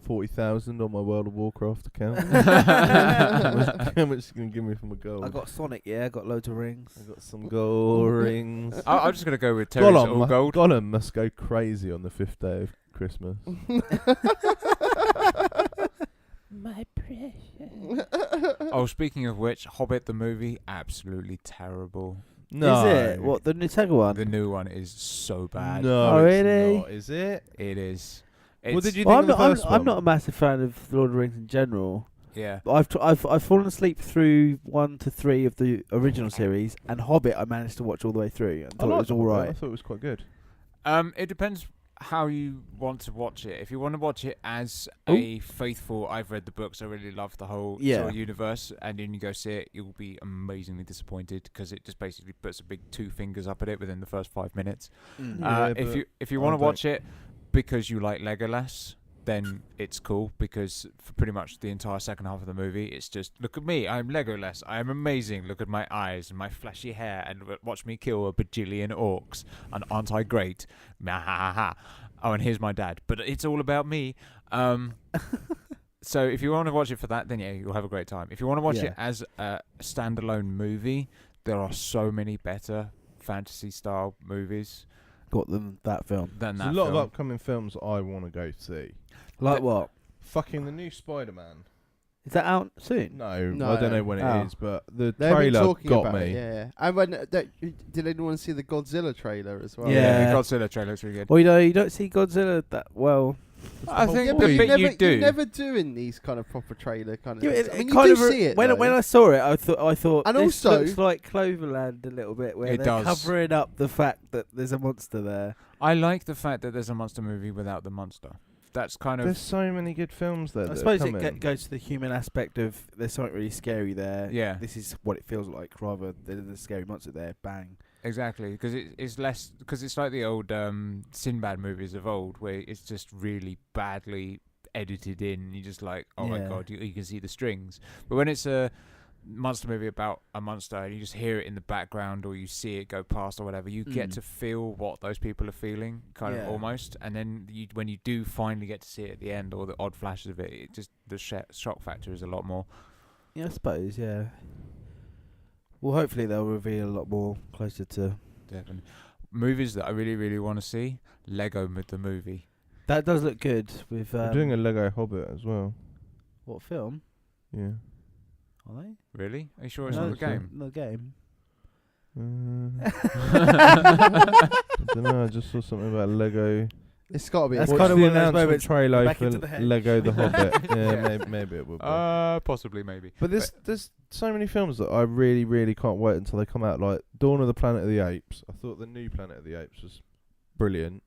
40,000 on my World of Warcraft account. How much you gonna give me for my gold? I got Sonic, yeah, I got loads of rings. I got some gold rings. I'm just gonna go with Terry's all gold. Gollum must go crazy on the 5th day of Christmas. My precious. Oh, speaking of which, Hobbit the movie, absolutely terrible. No. Is it? What, the Nintendo one? The new one is so bad. No, Oh, it's really? not, is it? It is. What did you Well, think of the first one? I'm not a massive fan of Lord of the Rings in general. Yeah. But I've fallen asleep through 1 to 3 of the original series, and Hobbit I managed to watch all the way through and I thought it liked was the all Hobbit. I right. thought it was quite good. It depends how you want to watch it. If you want to watch it as a faithful, I've read the books, I really love the whole sort of universe, and then you go see it, you'll be amazingly disappointed because it just basically puts a big 2 fingers up at it within the first 5 minutes. Yeah, If you I want to don't- watch it because you like Legolas, then it's cool because for pretty much the entire second half of the movie, it's just, look at me, I'm Legolas, I am amazing, look at my eyes and my flashy hair, and watch me kill a bajillion orcs, and aren't I great? Oh, and here's my dad. But it's all about me. So if you want to watch it for that, then yeah, you'll have a great time. If you want to watch it as a standalone movie, there are so many better fantasy-style movies Got them that film. than There's that a lot film. of upcoming films I want to go see. Like what? Fucking the new Spider-Man. Is that out soon? No, No. I don't know when it is, Oh. but the They've been trailer talking got about me. it, yeah. And when did anyone see the Godzilla trailer as well? Yeah. the Godzilla trailer is really good. Well, you don't see Godzilla that well. I think Yeah, but but you you do. never do in these kind of proper trailer kind of. Yeah, things. it I mean, kind you of do see it when though. I saw it, I thought, And this also- looks like Cloverland a little bit, where It they're does. covering up the fact that there's a monster there. I like the fact that there's a monster movie without the monster. That's kind of There's so many good films there. I that suppose are it coming. goes to the human aspect of there's something really scary there. Yeah. This is what it feels like, rather than there's a scary monster there. Bang. exactly because it's less because it's like the old Sinbad movies of old where it's just really badly edited in. And you're just like, oh my Yeah. god, you can see the strings. But when it's a monster movie about a monster and you just hear it in the background or you see it go past or whatever, you get to feel what those people are feeling, kind of Yeah. almost. And then when you do finally get to see it at the end or the odd flashes of it, it just the shock factor is a lot more. Yeah, I suppose. Yeah. Well, hopefully they'll reveal a lot more closer to. Definitely. Movies that I really, really want to see: Lego the movie. That does look good. With They're doing a Lego Hobbit as well. what film? Yeah. Are they? Really? Are you sure it's No, not the game? The game. I don't know. I just saw something about Lego. It's got to be. That's Watch kind of the one of those announcement moments, trailer back for into the hedge. Lego the Hobbit. Yeah, Yeah. maybe it will be. Possibly, maybe. But there's so many films that I really, really can't wait until they come out. Like Dawn of the Planet of the Apes. I thought the new Planet of the Apes was brilliant.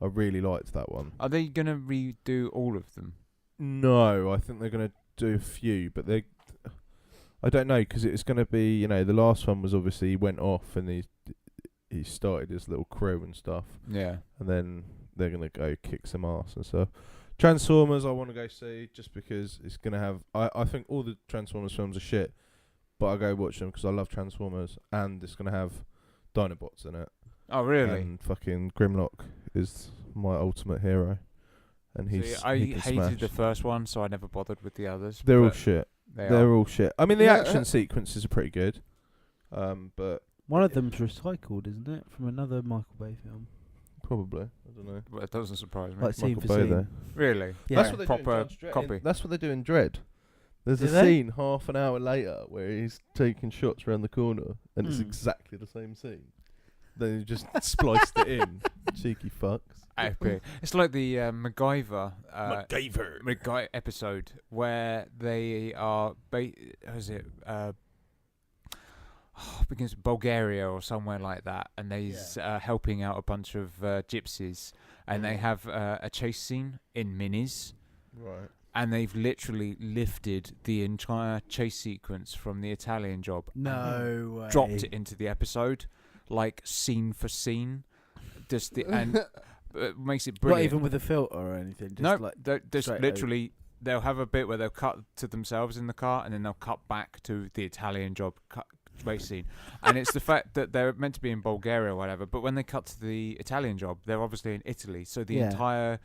I really liked that one. Are they gonna redo all of them? No, I think they're going to do a few, but I don't know because it's going to be, the last one was obviously he went off and he started his little crew and stuff, Yeah. and then they're going to go kick some ass and stuff. Transformers, I want to go see just because it's going to have. I think all the Transformers films are shit, but I go watch them because I love Transformers, and it's going to have Dinobots in it. Oh, really? And fucking Grimlock is my ultimate hero, and See, he I can hated smash. the first one, so I never bothered with the others. They're all but shit. They They're are. all shit. I mean, the Yeah, action sequences are pretty good, but One of them's recycled, isn't it, from another Michael Bay film? Probably. I don't know. Well, it doesn't surprise me. Like scene Michael for Bay scene. there. Really? Yeah. That's what they Proper do in Judge Dredd. copy. That's what they do in Dread. There's Do a they? scene half an hour later where he's taking shots around the corner, and it's Hmm. exactly the same scene. Then he just spliced it in. Cheeky fucks. Epic. It's like the MacGyver MacGyver. episode where they are begins with Bulgaria or somewhere like that, and they's helping out a bunch of gypsies, and they have a chase scene in minis, Right. and they've literally lifted the entire chase sequence from the Italian Job, No way. dropped it into the episode, like scene for scene, just the and makes it brilliant. Not even with a filter or anything. Just No, like just straight literally, they'll have a bit where they'll cut to themselves in the car, and then they'll cut back to the Italian Job race scene. And it's the fact that they're meant to be in Bulgaria or whatever, but when they cut to the Italian Job, they're obviously in Italy. So the entire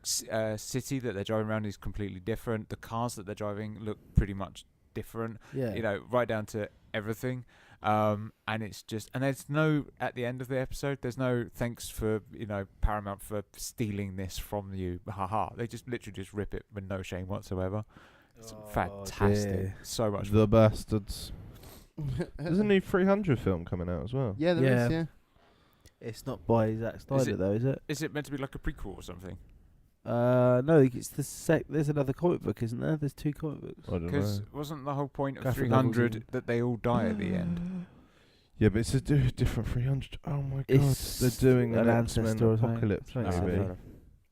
city that they're driving around is completely different. The cars that they're driving look pretty much different. Yeah. You know, right down to everything. And it's just, and there's no, at the end of the episode, there's no thanks for, Paramount for stealing this from you, haha. They just literally just rip it with no shame whatsoever. It's fantastic. Dear. So much The bastards. There's a new 300 film coming out as well. Yeah, there is. Yeah. Yeah. It's not by Zack Snyder though, is it? Is it meant to be like a prequel or something? No, it's the there's another comic book, isn't there? There's 2 comic books. I don't know. Because wasn't the whole point of Graphic novels 300 and- that they all die at the end? Yeah, but it's a different 300. Oh my god. It's They're doing an an X-Men ancestor or something. Apocalypse Something I've movie. heard of.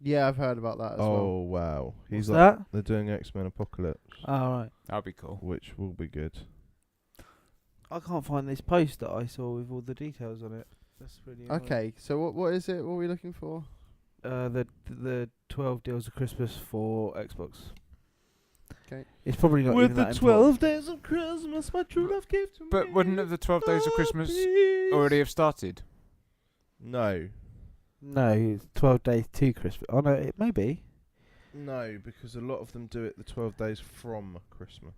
Yeah, I've heard about that as well. Oh wow. What's Like, that? they're doing X-Men Apocalypse, Oh, right. That'd be cool. which will be good. I can't find this post that I saw with all the details on it. That's really annoying. Okay, so what is it? What are we looking for? The 12 deals of Christmas for Xbox. Okay. It's probably not With even the that 12 days of Christmas, my true love gave to me. But wouldn't have the 12 days of Christmas Please. already have started? No. No, it's 12 days to Christmas. Oh no, it may be. No, because a lot of them do it the 12 days from Christmas.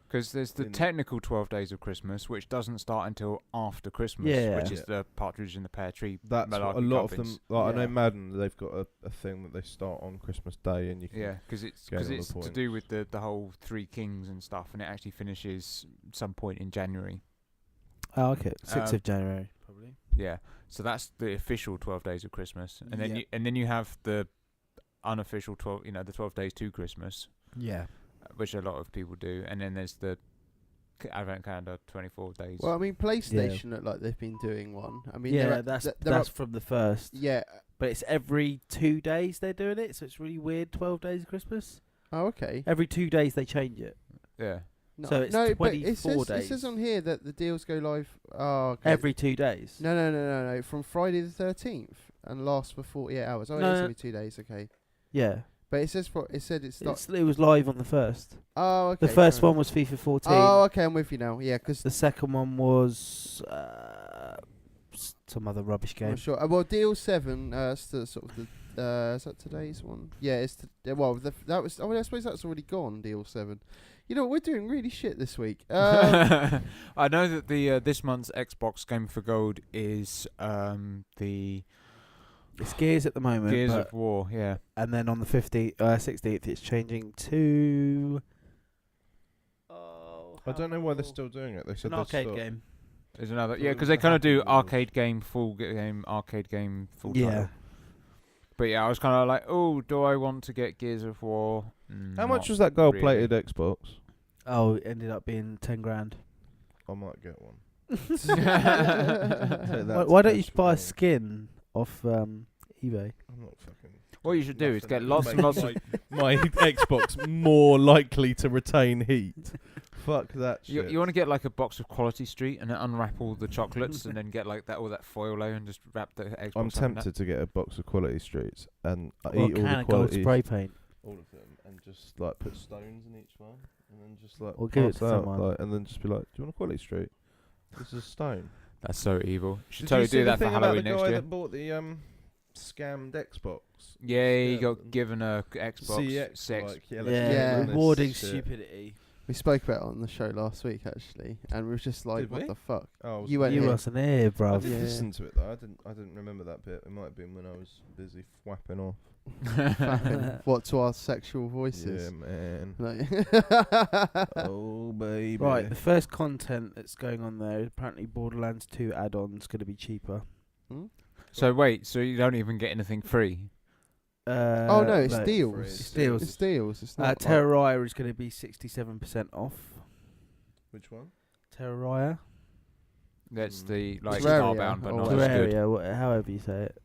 Because there's the In- technical 12 days of Christmas, which doesn't start until after Christmas, Yeah. which is Yeah. the partridge in the pear tree. That's what a malarkey lot of cubbins. them. Like I Yeah. know Madden, they've got a thing that they start on Christmas Day, and you can. Yeah, because it's Gain all the to do points. with the whole Three Kings and stuff, and it actually finishes some point in January. Oh, okay. 6th Um, of January, probably. Yeah, so that's the official 12 days of Christmas, and then Yeah. you have the unofficial 12, the 12 days to Christmas, Yeah. which a lot of people do, and then there's the Advent calendar 24 days. Well, I mean, PlayStation look like they've been doing one. I mean, Yeah, that's from the first. yeah. But it's every 2 days they're doing it, so it's really weird. 12 days of Christmas. Oh, okay. Every 2 days they change it. Yeah, No, So it's no, but 24 it says days. on here that the deals go live. Oh, okay. Every 2 days. No. From Friday the 13th and last for 48 hours. Oh, No, it's no. only 2 days. Okay. Yeah. But it says it said it starts. It was live on the first. Oh, okay. The first fair one was FIFA 14. Oh, okay. I'm with you now. Yeah, because The second one was some other rubbish I'm game. not sure. Well, deal 7. It's the sort of the. Is that today's one? Yeah, it's that was. I suppose that's already gone. Deal 7. You know, we're doing really shit this week. I know that the this month's Xbox Game for Gold is the It's Gears at the moment. Gears but- of War. Yeah, and then on the 16th it's changing to... I don't know why they're still doing it. They said an they'd arcade stop. game. there's another. So Yeah, it because was they the kind of do Happy Wheels. arcade game, full game, arcade game, full Yeah. title. But yeah, I was kind of like, oh, do I want to get Gears of War? How much was that gold-plated really. Xbox? Oh, it ended up being 10 grand. I might get one. Why don't you just buy a skin off eBay? I'm not fucking. What you should do is nothing get to lots make and lots of. my Xbox more likely to retain heat. Fuck that shit. You want to get like a box of Quality Street and then unwrap all the chocolates and then get like that all that foil layer and just wrap the Xbox. I'm up in tempted to get a box of Quality Streets and Or a eat all can the of gold quality, spray paint. all of them, and just like put stones in each one, and then just like Or give it pass to out, someone. like, and then just be like, "Do you want a Quality Street? This is a stone." that. That's so evil. You should Did totally you see do the that for thing about Halloween the next guy year. that bought the scammed Xbox? Yeah, he Yeah, got given a Xbox CX, Sex. like, Yeah, Yeah. and this rewarding shit. stupidity. We spoke about it on the show last week, actually, and we were just like, Did "What we? the fuck?" Oh, You went You here. wasn't here, I bruv. did Yeah. listen to it though. I didn't remember that bit. It might have been when I was busy fwapping off. Fapping. What, to our sexual voices? Yeah, man. Like Oh baby. Right, the first content that's going on there is apparently Borderlands 2 add-ons going to be cheaper. Hmm? So wait, so you don't even get anything free? Oh no, it's no, deals. It's deals. It's deals. It's not like- Terraria is going to be 67% off. Which one? Terraria? That's Mm. the like Terraria, Starbound, but or not as good. Terraria, however you say it.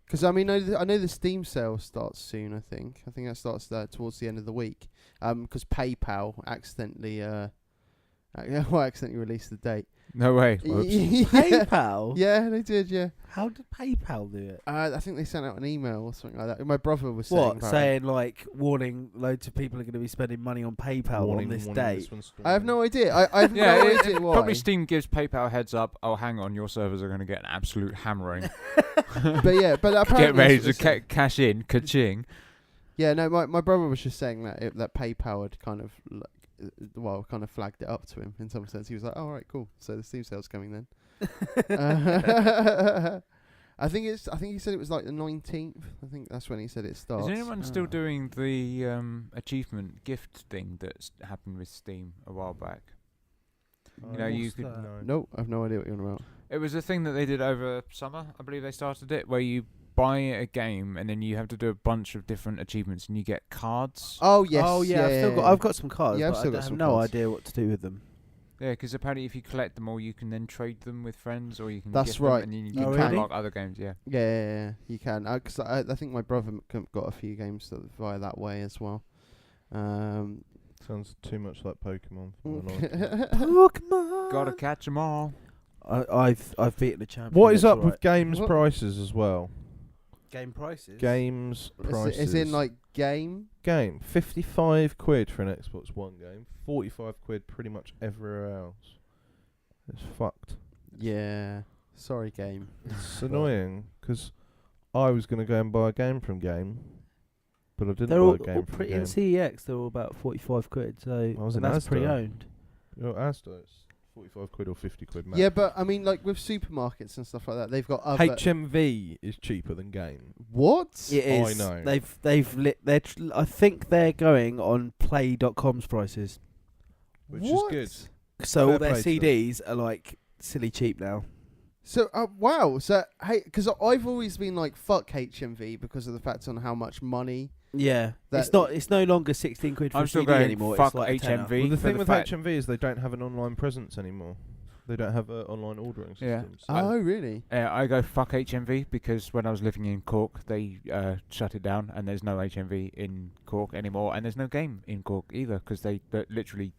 Because I mean, I know the Steam sale starts soon. I think that starts towards the end of the week. Because PayPal accidentally accidentally released the date. No way. Yeah. PayPal? Yeah, they did. Yeah. How did PayPal do it? I think they sent out an email or something like that. My brother was saying. What? about it. Saying like warning loads of people are going to be spending money on PayPal on this date. I have no idea. I have Yeah, no it idea why. probably Steam gives PayPal a heads up. Oh, hang on, your servers are going to get an absolute hammering. But yeah, but apparently Get ready that's what to they said. cash in, ka-ching. Yeah, no, my brother was just saying that that PayPal had kind of kind of flagged it up to him in some sense. He was like, "Oh, all right, cool. So the Steam sale's coming then." I think he said it was like the 19th. I think that's when he said it starts. Is anyone still Oh. doing the achievement gift thing that happened with Steam a while back? You know, you could. Nope, I've no idea what you're on about. It was a thing that they did over summer. I believe they started it, where you buy a game and then you have to do a bunch of different achievements and you get cards. Oh yes. Oh yeah, I've got some cards. Yeah, I've but still I got have some no cards. idea what to do with them. Yeah, because apparently if you collect them all, you can then trade them with friends, or you can. That's gift them right. And then you You can can. unlock other games. Yeah. Yeah, you can. Because I think my brother got a few games via that way as well. Sounds too much like Pokemon. for my liking. Pokemon. Gotta catch 'em all. I've beaten the champion. What is that's up with right. games What? prices as well? game prices? Games prices. Is in like game? game 55 quid for an Xbox One game, 45 quid pretty much everywhere else. It's fucked. Yeah. Sorry, game. It's annoying because I was going to go and buy a game from Game, but I didn't They're buy all a game from pretty Game. in CEX. They're all about 45 quid. So I was and in that's Asda. pre-owned. Your Asda, it's 45 quid or 50 quid max. Yeah, but I mean, like with supermarkets and stuff like that, they've got other. HMV is cheaper than Game. What? It is. I know. I think they're going on Play.com's prices. Which What? is good. So all Fair their play to them. CDs are like silly cheap now. So wow. So hey, because I've always been like fuck HMV because of the fact on how much money. Yeah, That- it's no longer 16 quid for I'm a still CD going anymore. fuck it's like a tenner. HMV. Well, the for thing the with fact- HMV is they don't have an online presence anymore. They don't have an online ordering Yeah. system. Oh really? I go fuck HMV because when I was living in Cork, they shut it down, and there's no HMV in Cork anymore, and there's no game in Cork either because they literally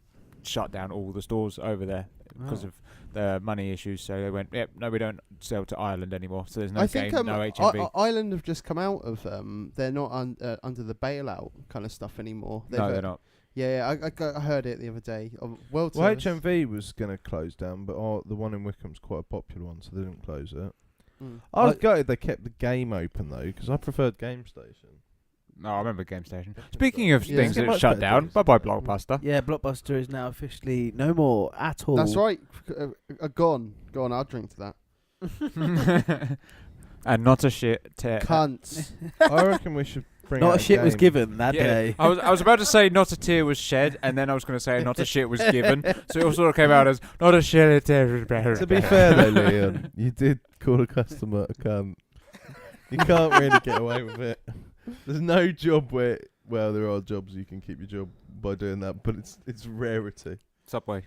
shut down all the stores over there because Oh. of the money issues. So they went, yep, no, we don't sell to Ireland anymore. So there's no I game, think no HMV. Ireland have just come out of they're not under the bailout kind of stuff anymore. No, they're not. Yeah, I heard it the other day. World Well, Service. HMV was going to close down, but the one in Wickham's quite a popular one, so they didn't close it. Mm. I was gutted they kept the Game open though, because I preferred Game Station. No, I remember Game Station. Speaking of Yeah. things It's a that much shut better down, days. bye bye Blockbuster. Yeah, Blockbuster is now officially no more at all. That's right. Gone. Go on. I'll drink to that. And not a shit. Cunts. I reckon we should bring Not out a shit was game. given that Yeah, day. I was about to say not a tear was shed, and then I was going to say not a shit was given. So it all sort of came out as not a shit. To be fair though, Leon, you did call a customer a cunt. You can't really get away with it. There's no job well, there are jobs you can keep your job by doing that, but it's rarity. Subway.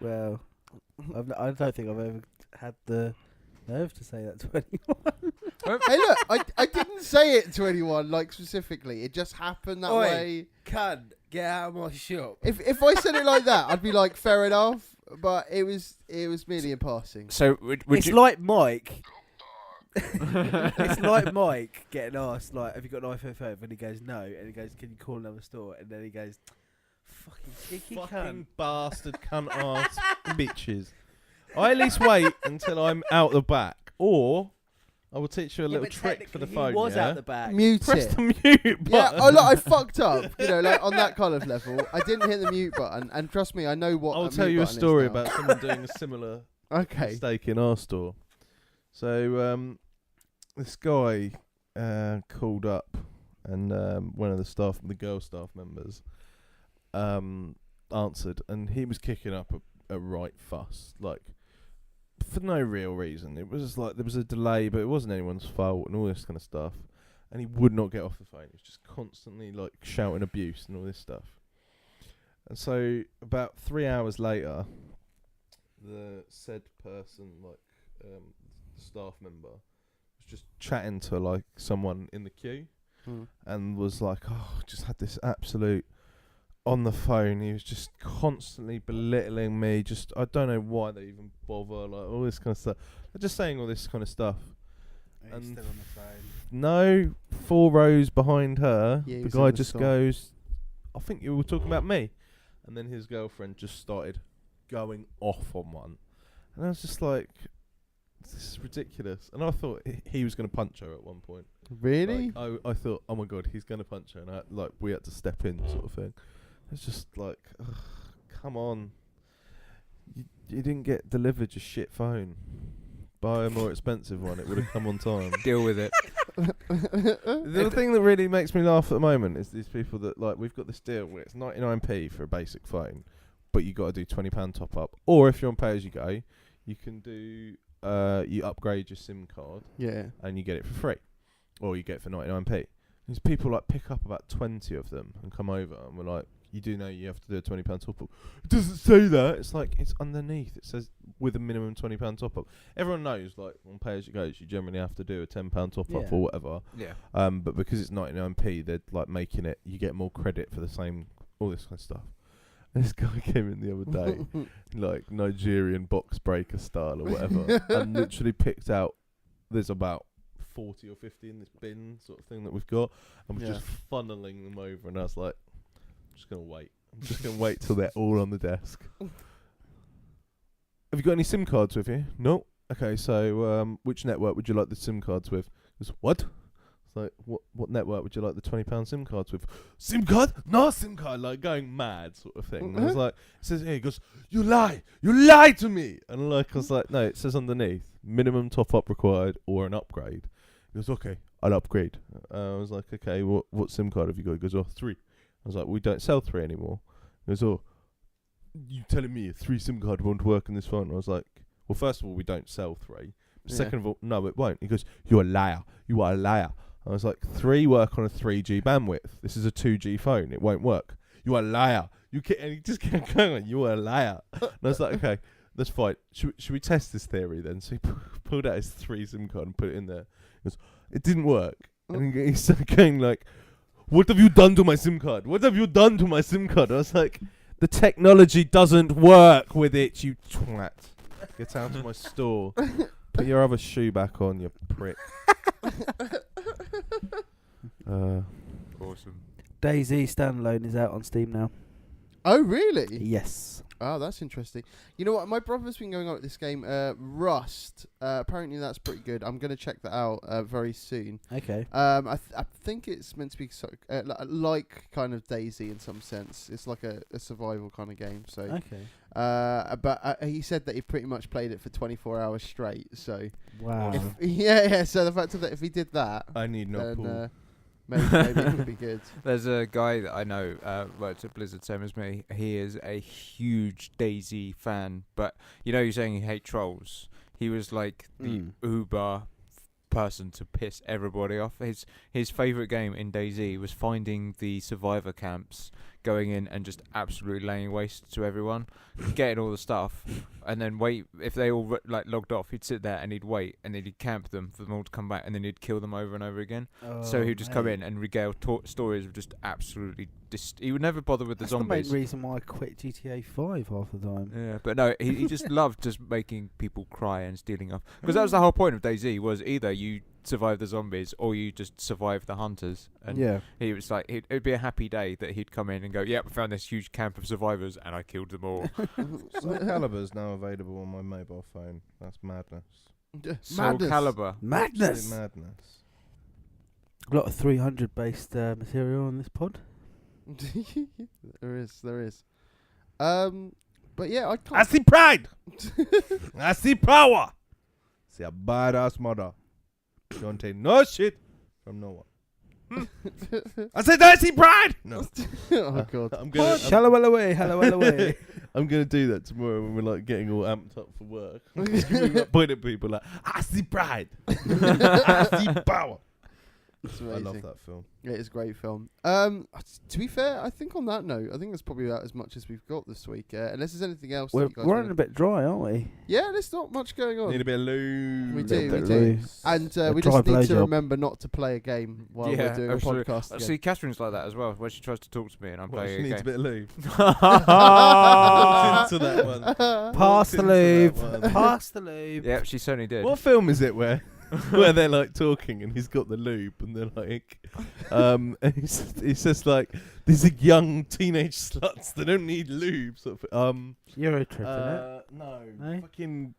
Well, I don't think I've ever had the nerve to say that to anyone. Hey, look, I didn't say it to anyone like specifically. It just happened that Oi. way. Cunt, get out of my shop. If I said it like that, I'd be like, fair enough. But it was merely in passing. So would It's you? like Mike. It's like Mike getting asked, like, have you got an iPhone 5? And he goes, no. And he goes, can you call another store? And then he goes, fucking cheeky cunt. Fucking bastard cunt ass bitches. I at least wait until I'm out the back, or I will teach you a little trick for the phone. He was yeah? out the back. Mute Press it. the mute button. Yeah, oh look, I fucked up. You know, like on that kind of level, I didn't hit the mute button, and trust me, I know what. I'll a tell mute you a button is story now. about someone doing a similar Okay. mistake in our store. So this guy called up, and one of the girl staff members, answered, and he was kicking up a right fuss, like for no real reason. It was just like there was a delay, but it wasn't anyone's fault, and all this kind of stuff. And he would not get off the phone. He was just constantly like shouting abuse and all this stuff. And so about 3 hours later, the said person, like staff member, was just chatting to like someone in the queue, and was like, "Oh, just had this absolute." On the phone, he was just constantly belittling me. Just, I don't know why they even bother, like all this kind of stuff. They're just saying all this kind of stuff. He's still on the phone. No, 4 rows behind her, Yeah, he the was guy in the just store. goes, "I think you were talking about me," and then his girlfriend just started going off on one, and I was just like, "This is ridiculous." And I thought he was going to punch her at one point. Really? Like, I thought, oh my god, he's going to punch her, and we had to step in, sort of thing. It's just like, ugh, come on. You didn't get delivered your shit phone. Buy a more expensive one. It would have come on time. Deal with it. The thing that really makes me laugh at the moment is these people that, like, we've got this deal where it's 99p for a basic phone, but you got to do £20 top up. Or if you're on pay as you go, you can do, you upgrade your SIM card Yeah. and you get it for free. Or you get it for 99p. These people like pick up about 20 of them and come over and we're like, you do know you have to do a £20 top up. It doesn't say that. It's like, it's underneath. It says with a minimum £20 top up. Everyone knows, like, on pay as you go, you generally have to do a £10 top up or whatever. Yeah. But because it's 99p, they're like making it, you get more credit for the same, all this kind of stuff. And this guy came in the other day, like Nigerian box breaker style or whatever, and literally picked out, there's about 40 or 50 in this bin sort of thing that we've got, and we're just funneling them over, and I was like, I'm just going to wait till they're all on the desk. Have you got any SIM cards with you? No? Okay, so which network would you like the SIM cards with? He goes, what? It's like, what network would you like the £20 SIM cards with? SIM card? No SIM card, like going mad sort of thing. And I was like, it says here, he goes, you lie to me. And like, I was like, no, it says underneath, minimum top up required or an upgrade. He goes, okay, I'll upgrade. I was like, okay, what SIM card have you got? He goes, oh, 3. I was like, we don't sell 3 anymore. He goes, oh, you telling me a 3 SIM card won't work in this phone? I was like, well, first of all, we don't sell 3. Second of all, no, it won't. He goes, you're a liar. You are a liar. I was like, 3 work on a 3G bandwidth. This is a 2G phone. It won't work. You are a liar. And he just kept going, you are a liar. And I was like, okay, that's fine. Should we test this theory then? So he pulled out his 3 SIM card and put it in there. He goes, it didn't work. And he started going like, what have you done to my SIM card? What have you done to my SIM card? I was like, the technology doesn't work with it, you twat. Get out of my store. Put your other shoe back on, you prick. Awesome. DayZ standalone is out on Steam now. Oh, really? Yes. Oh, that's interesting. You know what? My brother's been going on at this game, Rust. Apparently, that's pretty good. I'm going to check that out very soon. Okay. I think it's meant to be like kind of DayZ in some sense. It's like a survival kind of game. So, Okay. but he said that he pretty much played it for 24 hours straight. So, Wow. yeah. So the fact that if he did that, I need no then pool. maybe it would be good. There's a guy that I know works at Blizzard, same as me. He is a huge DayZ fan, but you're saying he hates trolls. He was like the uber person to piss everybody off. His favourite game in DayZ was finding the survivor camps, going in and just absolutely laying waste to everyone, getting all the stuff, and then wait. If they all logged off, he'd sit there and he'd wait, and then he'd camp them for them all to come back, and then he'd kill them over and over again. So he'd just come in and regale stories of just absolutely. He would never bother with the zombies. That's the main reason why I quit GTA 5 half the time. Yeah, but no, he just loved just making people cry and stealing off. Because that was the whole point of DayZ, was either you survive the zombies or you just survive the hunters. And yeah. he was like, it'd be a happy day that he'd come in and go, yep, I found this huge camp of survivors and I killed them all. Soul Calibur's now available on my mobile phone. That's madness. Soul Calibur. Madness. Madness. A lot of 300 based material on this pod. There is. But yeah, I I can't. see pride. I see power. See a badass mother. Don't take no shit from no one. I said I see pride. No. Oh god. I'm gonna. Hello away. I'm gonna do that tomorrow when we're like getting all amped up for work. I'm just gonna be, like, point at people like, I see pride. I see power. It's I amazing. love that film. Yeah, it's a great film. To be fair, I think on that note, I think that's probably about as much as we've got this week. Unless there's anything else. We're that you guys running wanna- a bit dry, aren't we? Yeah, there's not much going on. Need a bit of lube. We Little do, bit we do. loose. And A we dry just need to blowjob. remember not to play a game while we're doing absolutely. a podcast. Again. See, Catherine's like that as well. When she tries to talk to me and I'm Well, playing she a needs a game. bit of lube. Pass Into that one. Pass the into that lube. one. Pass the lube. Yeah, she certainly did. What film is it where they're like talking and he's got the lube and they're like, and he's just like, these are young teenage sluts. They don't need lube. Sort of. Eurotrip, innit? No, No? fucking.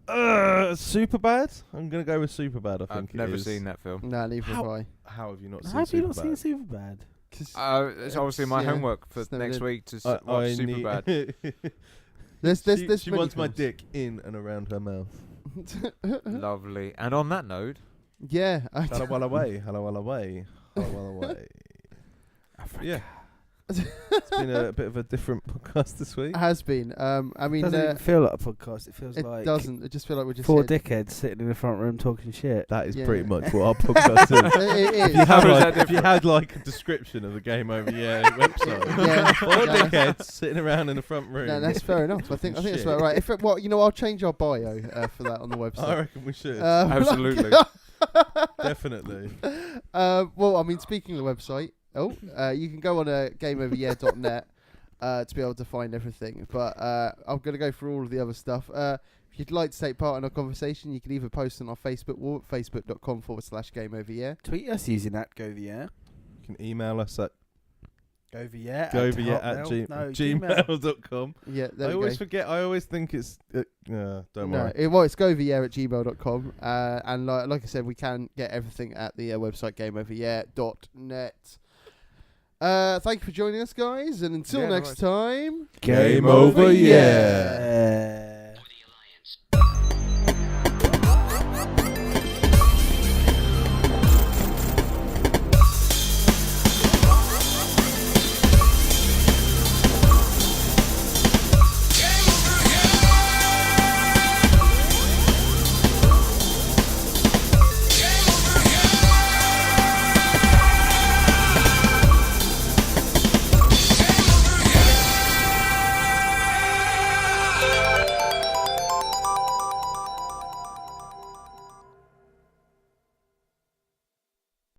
Superbad. I'm gonna go with Superbad. I think I've never it is. seen that film. Nah, neither have I. How have you not seen? How have you not Superbad? seen Superbad? It's obviously my yeah, homework for it's never next did. week to I watch need- Superbad. There's she many wants my films. dick in and around her mouth. Lovely. And on that note, Yeah. Hello, well away. Hello, well away. Hello, well away. Yeah. It's been a bit of a different podcast this week. Has been. I mean, Doesn't even feel like a podcast. It feels it like doesn't. It just feel like we're just four here- dickheads sitting in the front room talking shit. That is Yeah. pretty much what our podcast is. It If is. you, had How is like, that if you had like a description of the Game Over website, Yeah. four No, dickheads sitting around in the front room. No, that's fair enough. I think that's Shit. about right. If it, well, I'll change our bio for that on the I website. reckon we should. absolutely. Definitely. Well, I mean, speaking of the website, you can go on gameoveryear.net to be able to find everything. But I'm going to go through all of the other stuff. If you'd like to take part in our conversation, you can either post on our Facebook wall at facebook.com/gameoveryear. Tweet us using that GoVR. You can email us at GoVR. gmail.com. Yeah, there I we always go. forget. I always think it's. Don't worry. It's goveryear@gmail.com. And like I said, we can get everything at the website gameoveryear.net. Thank you for joining us, guys. And until Yeah, no next time, Game over, yeah.